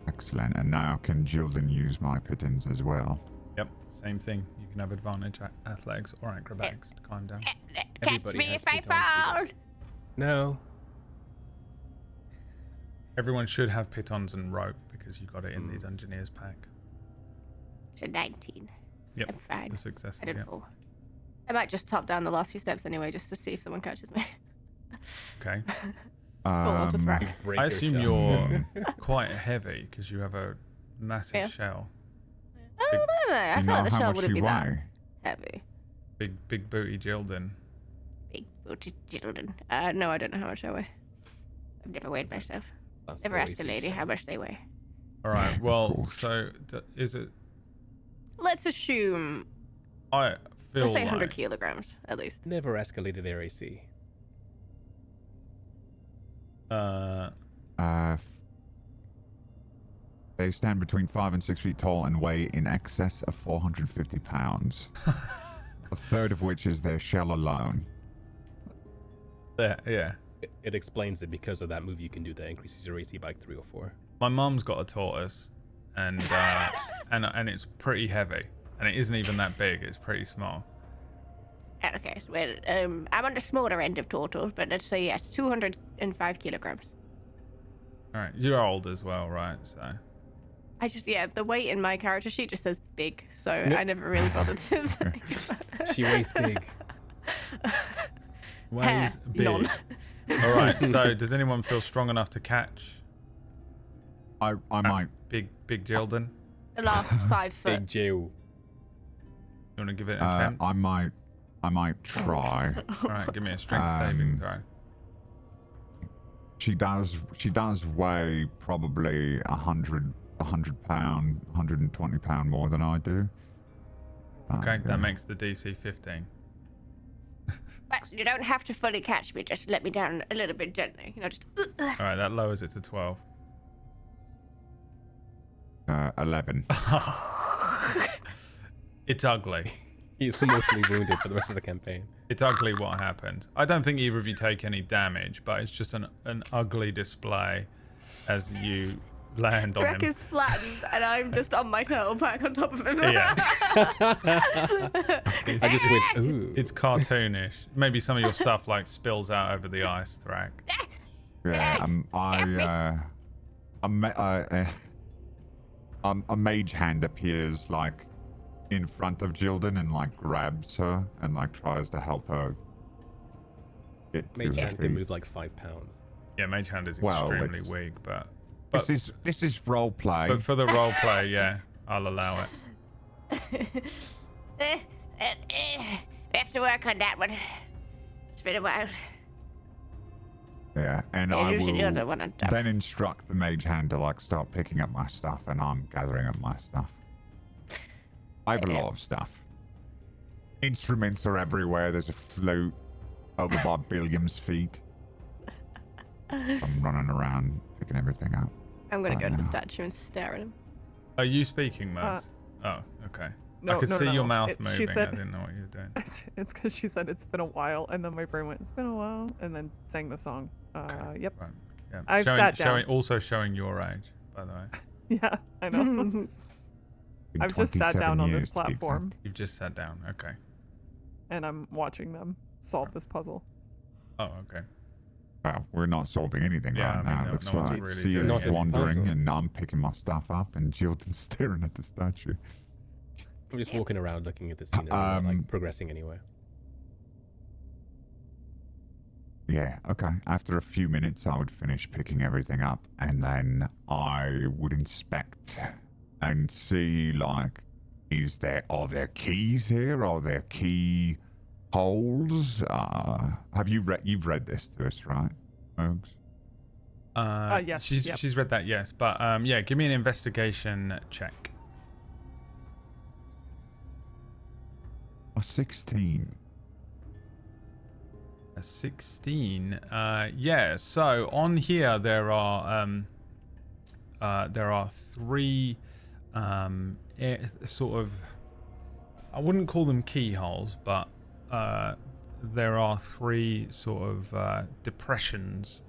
Excellent. And now can Jilden use my pittons as well? Yep, same thing. You can have advantage at athletics or acrobatics to climb down. Catch Everybody me has if I pitons, we fall. No. Everyone should have pitons and rope because you got it in the Dungeoneer's pack. It's a 19. Yep, I'm fine. you're I successful. didn't Yep. fall. I might just top down the last few steps anyway, just to see if someone catches me. Okay. Fall onto the rack. I assume you're quite heavy because you have a massive Yeah. shell. Oh, I don't know. I You feel know like the how shell much wouldn't you be that weigh? heavy. Big booty Jilden. Big booty children. No, I don't know how much I weigh. I've never weighed myself. That's Never the asked a AC lady strength. how much they weigh. All right. Well, course. so is it? Let's assume, I feel let's say like 100 kilograms, at least. Never escalated their AC. They stand between 5 and 6 feet tall and weigh in excess of 450 pounds. A third of which is their shell alone. yeah. It explains it because of that move you can do that increases your AC by like 3 or 4. My mum's got a tortoise, and and it's pretty heavy, and it isn't even that big. It's pretty small. Okay, well, I'm on the smaller end of turtles, but let's say yes, 205 kilograms. All right, you're old as well, right? So I just, the weight in my character sheet just says big, so I never really bothered to think about it. She weighs big. weighs big. None. All right. So does anyone feel strong enough to catch I might. big Jilden? The last 5 foot. Big Joe. You want to give it an attempt? I might try. All right, give me a strength saving throw. She does weigh probably 100 pound, 120 pound more than I do. Okay, Yeah. that makes the DC 15. But you don't have to fully catch me, just let me down a little bit gently. Just. All right, that lowers it to 12. 11. It's ugly. He's mortally wounded for the rest of the campaign. It's ugly what happened. I don't think either of you take any damage, but it's just an ugly display as you land on Drek him. is flattened, and I'm just on my turtle back on top of him. Yeah. I just went, ooh. It's cartoonish. Maybe some of your stuff like spills out over the ice, Thrak. Yeah, a mage hand appears like in front of Jilden and like grabs her and like tries to help her get to Mage her hand can feet. move like 5 pounds. Yeah, Mage Hand is Well, extremely it's- weak, but This is role play. but for the role play, yeah, I'll allow it. We have to work on that one. It's been a while. Yeah, and Yeah, I usually you're the will one on top. then instruct the mage hand to like start picking up my stuff, and I'm gathering up my stuff. I have a lot of stuff. Instruments are everywhere. There's a flute over by Billiam's feet. I'm running around picking everything up. I'm gonna Right go to the now. statue and stare at him. Are you speaking, Merz? Oh, okay. No, I could no, see no. your mouth She moving. said- I didn't know what you were doing. It's because she said it's been a while, and then my brain went, "It's been a while," and then sang the song. Yep. Right. Yeah. I've sat down. Also showing your age, by the way. Yeah, I know. Been I've just sat 27 down on years this to be exact. platform, You've just sat down. Okay. and I'm watching them solve this puzzle. Oh, okay. Well, we're not solving anything Yeah, right I mean, now. no- It looks no one's like really Sia's doing Not a wandering, puzzle. and I'm picking my stuff up, and Jilden's staring at the statue. I'm just walking around looking at the scenery, not like Um, progressing anywhere. Yeah, okay. After a few minutes, I would finish picking everything up, and then I would inspect and see, like, are there keys here? Are there key holes? You've read this to us, right, Oaks? Yes, She's yep. she's read that, yes. But yeah, give me an investigation check. A 16. A 16. Yeah. So on here there are 3 sort of, I wouldn't call them keyholes, but there are 3 sort of depressions.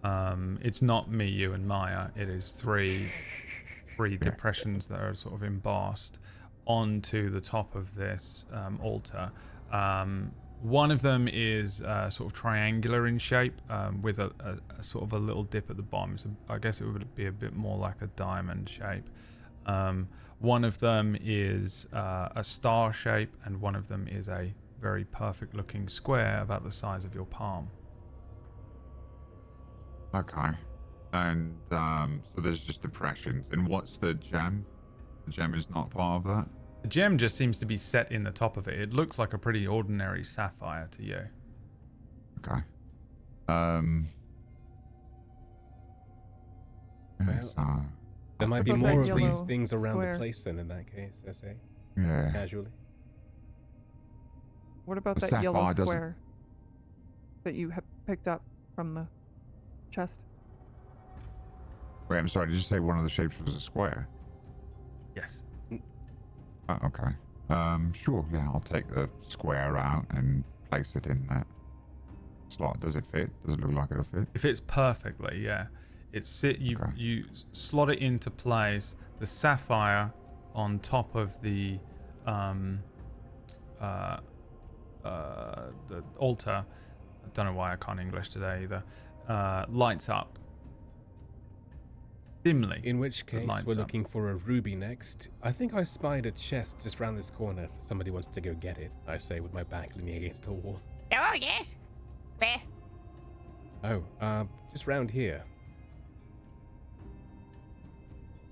It's not me, you, and Myre. It is 3 depressions that are sort of embossed onto the top of this altar. One of them is sort of triangular in shape, with a sort of a little dip at the bottom. So I guess it would be a bit more like a diamond shape. One of them is a star shape, and one of them is a very perfect looking square about the size of your palm. Okay. And so there's just depressions. And what's the gem? The gem is not part of that? The gem just seems to be set in the top of it. It looks like a pretty ordinary sapphire to you. Okay. Yes, Well, there might be About that more of these yellow things around square. the place then in that case, I say, yeah. casually. What about The that yellow sapphire doesn't- square that you have picked up from the chest? Wait, I'm sorry. Did you say one of the shapes was a square? Yes. Oh, okay. Sure. Yeah, I'll take the square out and place it in that slot. Does it fit? Does it look like it'll fit? It fits perfectly, yeah. You Okay. you slot it into place. The sapphire on top of the altar. I don't know why I can't English today either. Lights up dimly. In which case, lights we're up. looking for a ruby next. I think I spied a chest just round this corner. If somebody wants to go get it, I say with my back leaning against a wall. Oh, yes. Where? Oh, just round here.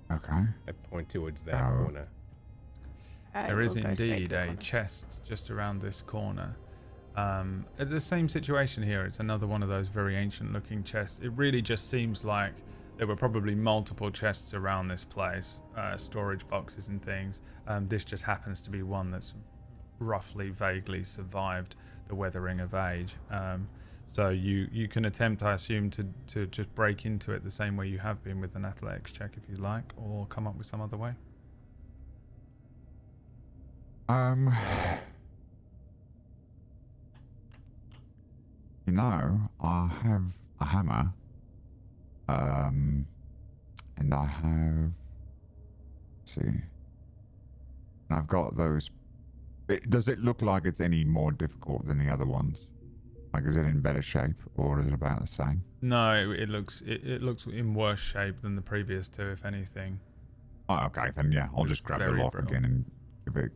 Okay. I point towards that Oh. corner. There is indeed a chest just around this corner. At the same situation here, it's another one of those very ancient looking chests. It really just seems like there were probably multiple chests around this place, storage boxes and things. This just happens to be one that's roughly, vaguely survived the weathering of age. So you can attempt, I assume, to just break into it the same way you have been with an athletics check if you like, or come up with some other way. You know, I have a hammer. And I have. Let's see. And I've got those. Does it look like it's any more difficult than the other ones? Like, is it in better shape, or is it about the same? No, it looks in worse shape than the previous two, if anything. Oh, okay, then yeah, I'll just grab the Very lock brittle. again and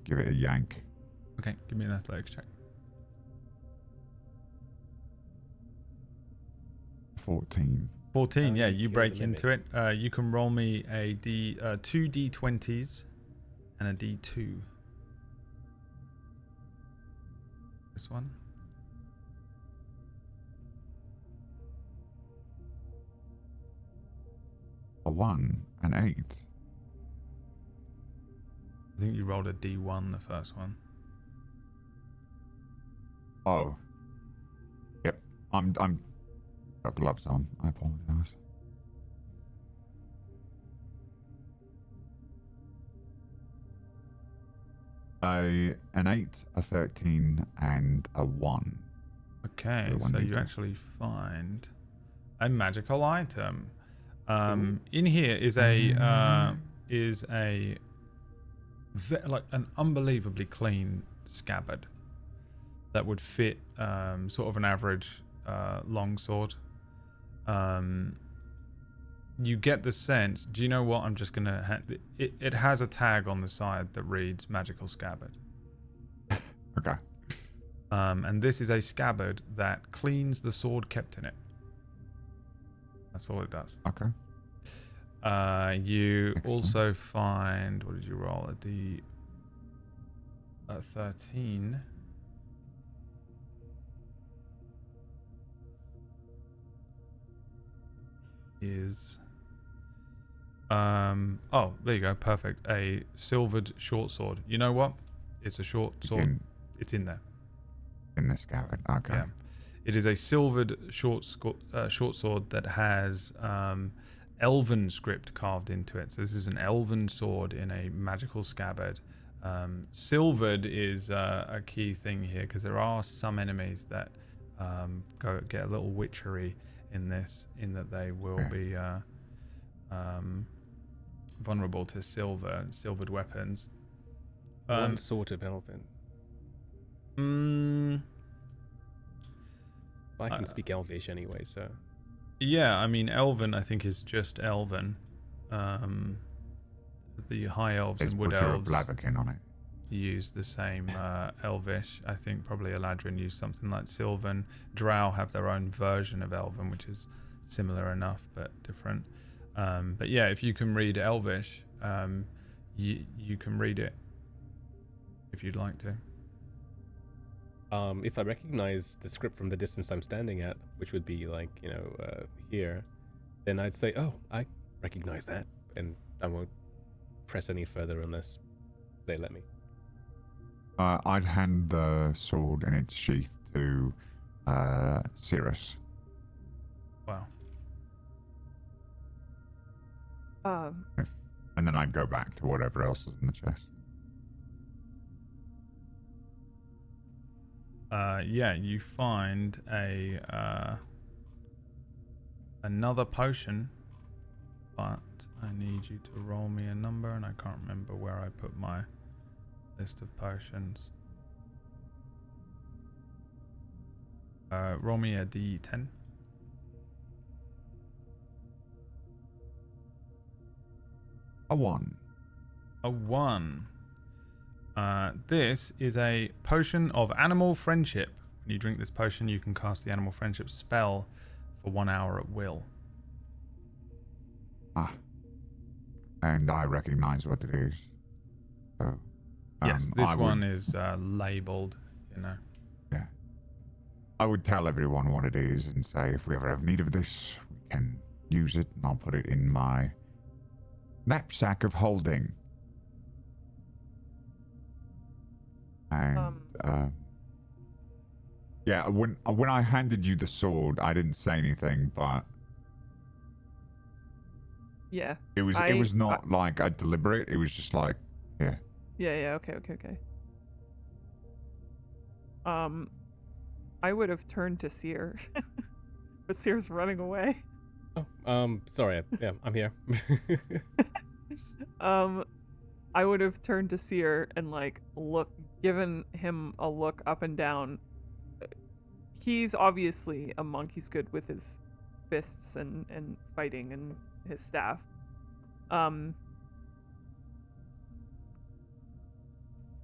give it a yank. Okay, give me an athletics check. 14. 14, yeah, you you kill break the into it. You can roll me a two d20s and a d2. This one. A 1, an 8. I think you rolled a d1 the first one. Oh. Yep. I'm got gloves on. I apologize. An 8, a 13, and a 1. Okay, The one so you you do. actually find a magical item. In here is like an unbelievably clean scabbard that would fit sort of an average longsword. You get the sense. Do you know what? I'm just gonna. It has a tag on the side that reads "Magical Scabbard." Okay. And this is a scabbard that cleans the sword kept in it. That's all it does. Okay. You Excellent. also find, what did you roll? A 13. Is oh, there you go, perfect. A silvered short sword. You know what? It's a short sword. It's in there. In the scabbard. Okay. Yeah. It is a silvered short sword that has elven script carved into it. So this is an elven sword in a magical scabbard. Silvered is a key thing here because there are some enemies that get a little witchery in this, in that they will be vulnerable to silvered weapons. One sort of elven. I can speak Elvish anyway, so. Yeah, I mean, Elven, I think, is just Elven. The High Elves There's and Wood Butcher of Elves Blaviken on it. use the same Elvish. I think probably Eladrin used something like Sylvan. Drow have their own version of Elven, which is similar enough, but different. But yeah, if you can read Elvish, you can read it if you'd like to. if I recognize the script from the distance I'm standing at, which would be like, here, then I'd say, oh, I recognize that, and I won't press any further unless they let me. I'd hand the sword in its sheath to Cirrus. Wow. And then I'd go back to whatever else is in the chest. Yeah, you find another potion, but I need you to roll me a number, and I can't remember where I put my list of potions. Roll me a d10. A 1. A 1. This is a potion of animal friendship. When you drink this potion, you can cast the animal friendship spell for 1 hour at will. And I recognize what it is. So, Yes, this one is labeled, Yeah. I would tell everyone what it is and say if we ever have need of this, we can use it, and I'll put it in my knapsack of holding. And yeah, when I handed you the sword, I didn't say anything, but Yeah. it was not like a deliberate. It was just like, yeah. Yeah, okay. I would have turned to Seer, but Seer's running away. Oh, sorry. Yeah, I'm here. I would have turned to Seer and given him a look up and down. He's obviously a monk. He's good with his fists and fighting and his staff.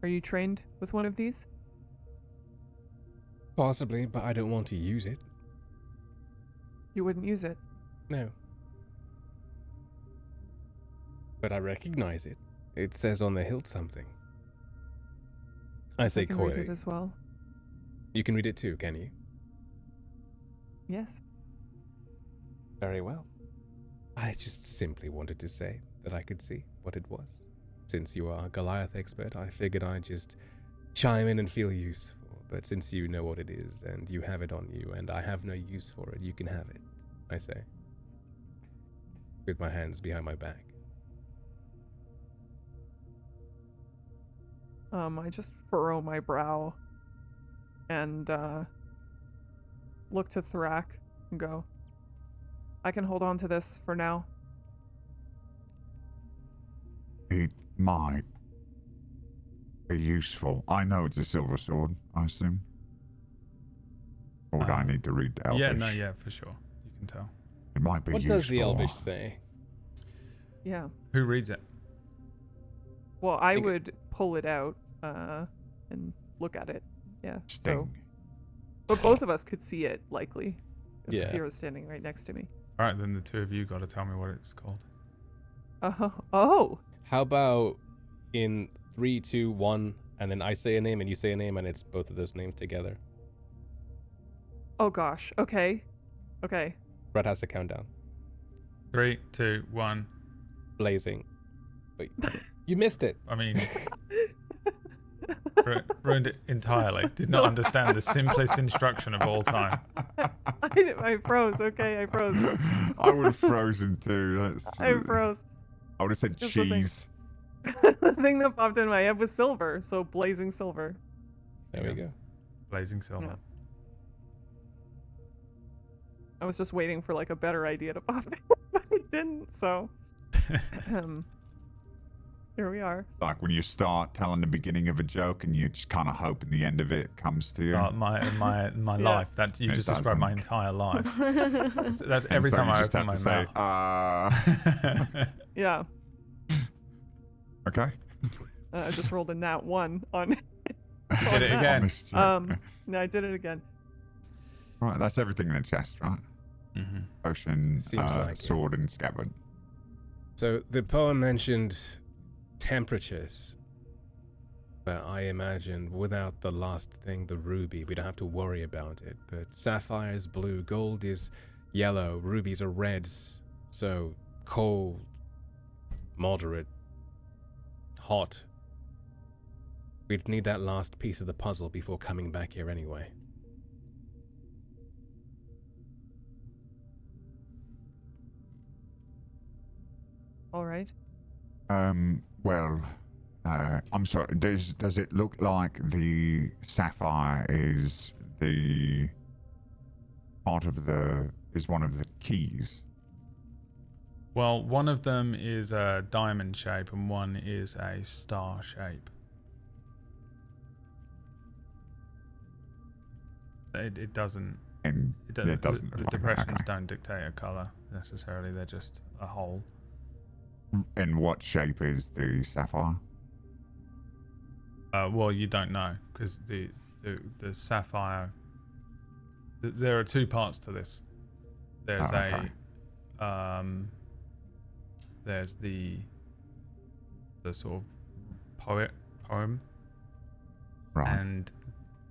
Are you trained with one of these? Possibly, but I don't want to use it. You wouldn't use it? No. But I recognize it. It says on the hilt something. I say I can read coyly. it as well. You can read it too, can you? Yes. Very well. I just simply wanted to say that I could see what it was. Since you are a Goliath expert, I figured I'd just chime in and feel useful. But since you know what it is, and you have it on you, and I have no use for it, you can have it, I say. With my hands behind my back. I just furrow my brow and look to Thrak and go, I can hold on to this for now. It might be useful. I know it's a silver sword, I assume. Or would I need to read Elvish? Yeah, for sure. You can tell. It might be What useful. does the Elvish say? Yeah. Who reads it? Well, I would pull it out and look at it. Yeah. Sting. So, but both of us could see it, likely. Yeah. Sierra's standing right next to me. All right, then the two of you got to tell me what it's called. Oh. How about in 3, 2, 1, and then I say a name and you say a name, and it's both of those names together. Oh gosh. Okay. Brad has to count down. 3, 2, 1. Blazing. Wait, you missed it. I mean, ruined it entirely. Did not understand the simplest instruction of all time. I froze. Okay, I froze. I would have frozen too. I froze. I would have said Just the thing. cheese. The thing that popped in my head was silver, so blazing silver. There we go. Blazing silver. Yeah. I was just waiting for a better idea to pop in, but it didn't, so here we are. Like when you start telling the beginning of a joke and you just kind of hope in the end of it comes to you. My Yeah. life. That you It just described my doesn't. entire life. That's every And so time you I just open my have to mouth. say, Yeah, okay. I just rolled a nat 1 on. Did it again. Honest joke. No, I did it again. Right, that's everything in the chest, right? Mm-hmm. Potion, Seems like it. sword, and scabbard. So the poem mentioned temperatures, that I imagine without the last thing, the ruby, we don't have to worry about it. But sapphire is blue, gold is yellow, rubies are reds. So cold, moderate, hot. We'd need that last piece of the puzzle before coming back here anyway. All right. Well, I'm sorry. Does it look like the sapphire is the part of is one of the keys? Well, one of them is a diamond shape and one is a star shape. It doesn't. And It doesn't. it doesn't The look like it, depressions okay. don't dictate a color necessarily. They're just a hole. And what shape is the sapphire? Well, you don't know because the sapphire. There are two parts to this. There's okay. there's the sort of poem, Right. and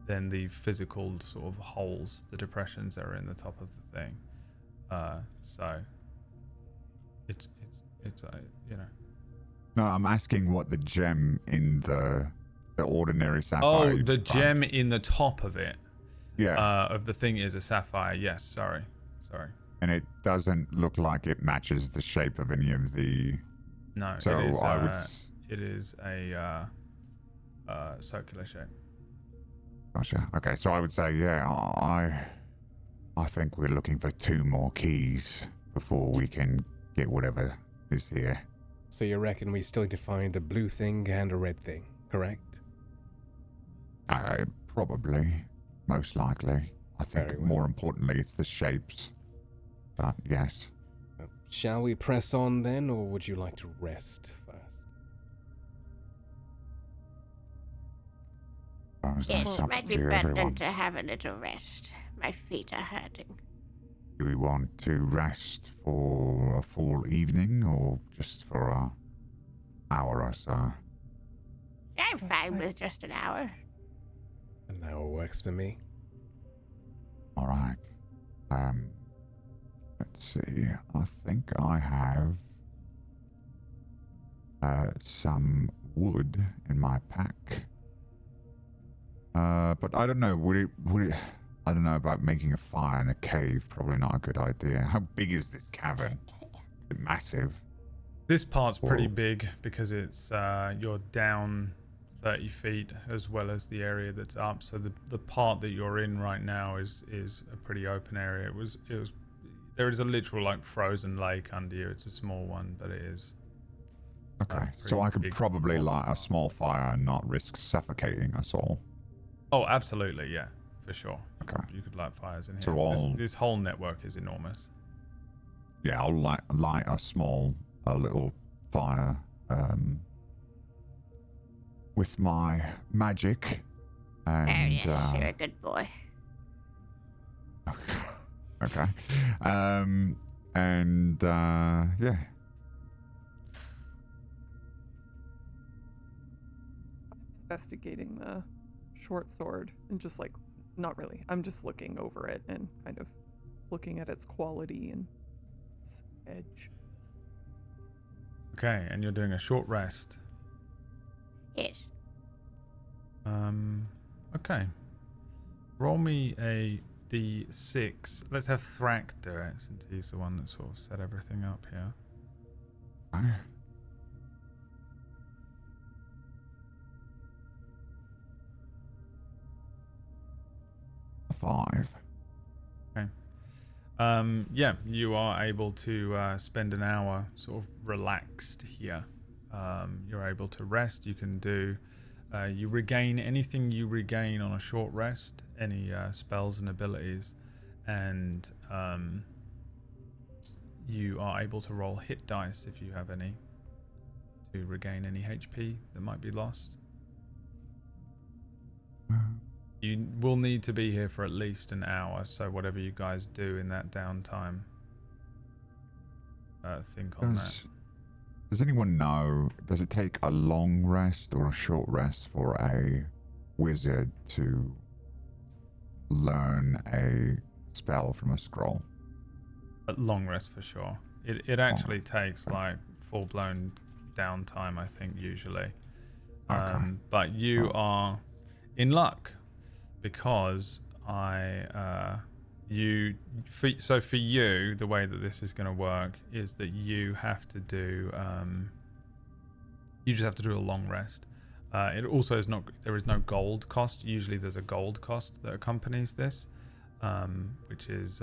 then the physical sort of holes, the depressions that are in the top of the thing. So it's you know. No, I'm asking what the gem in the ordinary sapphire. Oh, you the described. gem in the top of it. Yeah. Of the thing is a sapphire. Yes, sorry. And it doesn't look like it matches the shape of any of the. No, So it is. I would. It is a circular shape. Gotcha. Okay, so I would say, yeah, I think we're looking for 2 more keys before we can get whatever is here. So you reckon we still need to find a blue thing and a red thing, correct? Probably, most likely. I think Very well. more importantly, it's the shapes. But yes. Shall we press on then, or would you like to rest first? Yes, That's it up might be to everyone. pertinent to have a little rest. My feet are hurting. Do we want to rest for a full evening or just for an hour or so? I'm fine with just an hour. An hour works for me. All right. Let's see. I think I have some wood in my pack. But I don't know. Would it? I don't know about making a fire in a cave. Probably not a good idea. How big is this cavern? Is it massive? This part's pretty Whoa. big because it's you're down 30 feet as well as the area that's up. So the part that you're in right now is a pretty open area. It was there is a literal like frozen lake under you. It's a small one, but it is. Okay. So pretty I could big. probably light a small fire and not risk suffocating us all. Oh, absolutely, yeah, for sure. Okay. You could light fires in here. So This whole network is enormous. Yeah, I'll light a little fire with my magic, and Oh, yes, you're a good boy. okay, yeah. Investigating the short sword and just like, not really. I'm just looking over it and kind of looking at its quality and its edge. Okay, and you're doing a short rest. Yes. Okay. Roll me a d6. Let's have Thrak do it since he's the one that sort of set everything up here. Okay. A 5. Yeah, you are able to spend an hour sort of relaxed here. You're able to rest. You can do. You regain anything you regain on a short rest, any spells and abilities, and you are able to roll hit dice if you have any to regain any HP that might be lost. You will need to be here for at least an hour, so whatever you guys do in that downtime, think on that. Does anyone know, does it take a long rest or a short rest for a wizard to learn a spell from a scroll? A long rest for sure. It actually takes like full-blown downtime, I think, usually. But you are in luck because so for you, the way that this is going to work is that you have to do you just have to do a long rest. It also is not, there is no gold cost. Usually there's a gold cost that accompanies this, which is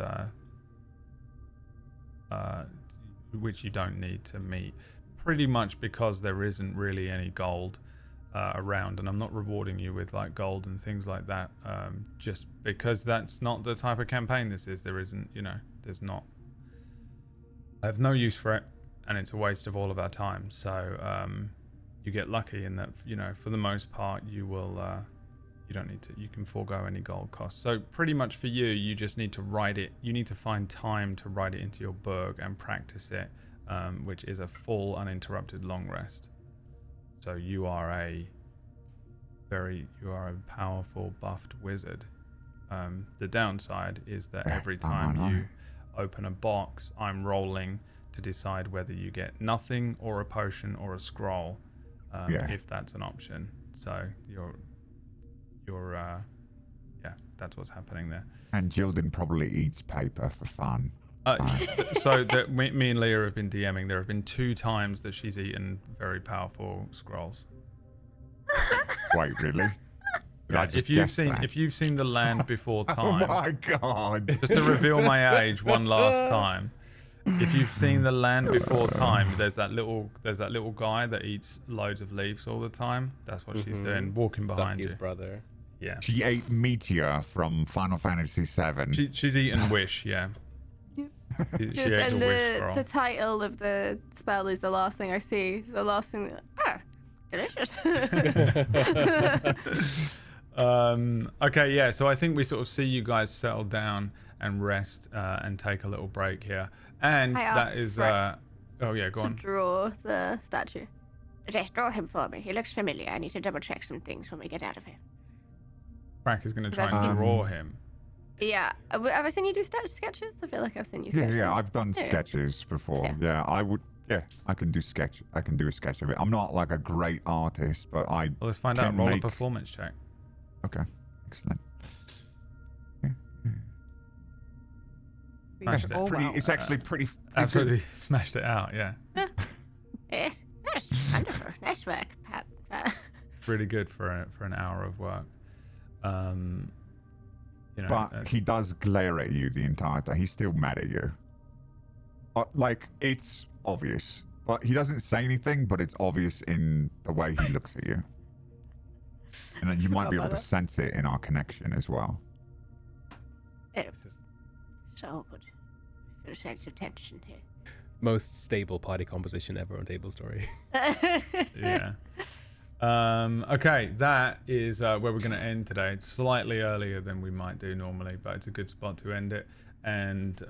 which you don't need to meet, pretty much because there isn't really any gold around, and I'm not rewarding you with like gold and things like that, just because that's not the type of campaign this is. There isn't, there's not. I have no use for it, and it's a waste of all of our time. So you get lucky in that, for the most part, you will. You don't need to. You can forego any gold costs. So pretty much for you, you just need to write it. You need to find time to write it into your book and practice it, which is a full uninterrupted long rest. So you are a powerful buffed wizard. The downside is that every time you open a box, I'm rolling to decide whether you get nothing or a potion or a scroll, if that's an option. So that's what's happening there. And Jilden probably eats paper for fun. So that me and Leah have been DMing. There have been 2 times that she's eaten very powerful scrolls. Wait, really? If you've seen The Land Before Time. Oh my god! Just to reveal my age one last time. If you've seen The Land Before Time, there's that little guy that eats loads of leaves all the time. That's what she's doing, walking behind Ducky's you. brother. Yeah. She ate Meteor from Final Fantasy VII. She's eaten Wish, yeah. She ate And the Wish scroll. the title of the spell is the last thing I see. It's the last thing delicious. Okay, yeah, so I think we sort of see you guys settle down and rest and take a little break here. And that is to go on. draw the statue. Just draw him for me. He looks familiar. I need to double check some things when we get out of here. Frank is going to try I've and seen- draw him. Yeah. Have I seen you do sketches? I feel like I've seen you sketches. Yeah, I've done Yeah. sketches before. Yeah. Yeah, I would. Yeah, I can do sketch. I can do a sketch of it. I'm not like a great artist, but I. Well, let's find out. can Roll a make- performance check. Okay, excellent. Smashed it. Oh, wow. It's actually pretty. Absolutely smashed it out, yeah. Yes, wonderful. Nice work, Pat. Really good for an hour of work. But he does glare at you the entire time. He's still mad at you. Like, it's obvious. But he doesn't say anything, but it's obvious in the way he looks at you. And then you might be able to sense it in our connection as well. So good. I feel a sense of tension here. Most stable party composition ever on Tablestory. Yeah. Okay, that is where we're going to end today. It's slightly earlier than we might do normally, but it's a good spot to end it. And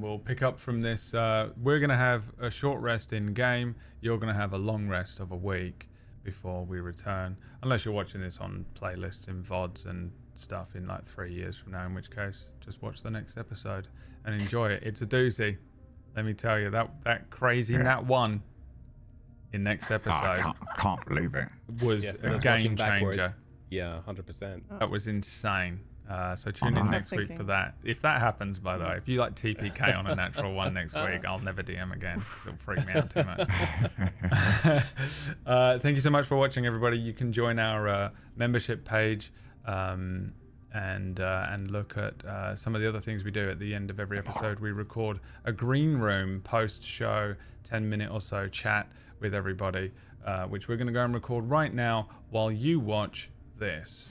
we'll pick up from this. We're going to have a short rest in game. You're going to have a long rest of a week before we return, unless you're watching this on playlists and VODs and stuff in like 3 years from now, in which case just watch the next episode and enjoy it. It's a doozy, let me tell you. That crazy Nat 1 in next episode I can't believe it. was Yeah, a that's game watching backwards. changer. Yeah, 100%. That was insane. So tune in I'm next week for that. If that happens, by the way, if you like TPK on a natural 1 next week, I'll never DM again because it'll freak me out too much. Thank you so much for watching, everybody. You can join our membership page and look at some of the other things we do. At the end of every episode, we record a green room post-show 10-minute or so chat with everybody, which we're going to go and record right now while you watch this.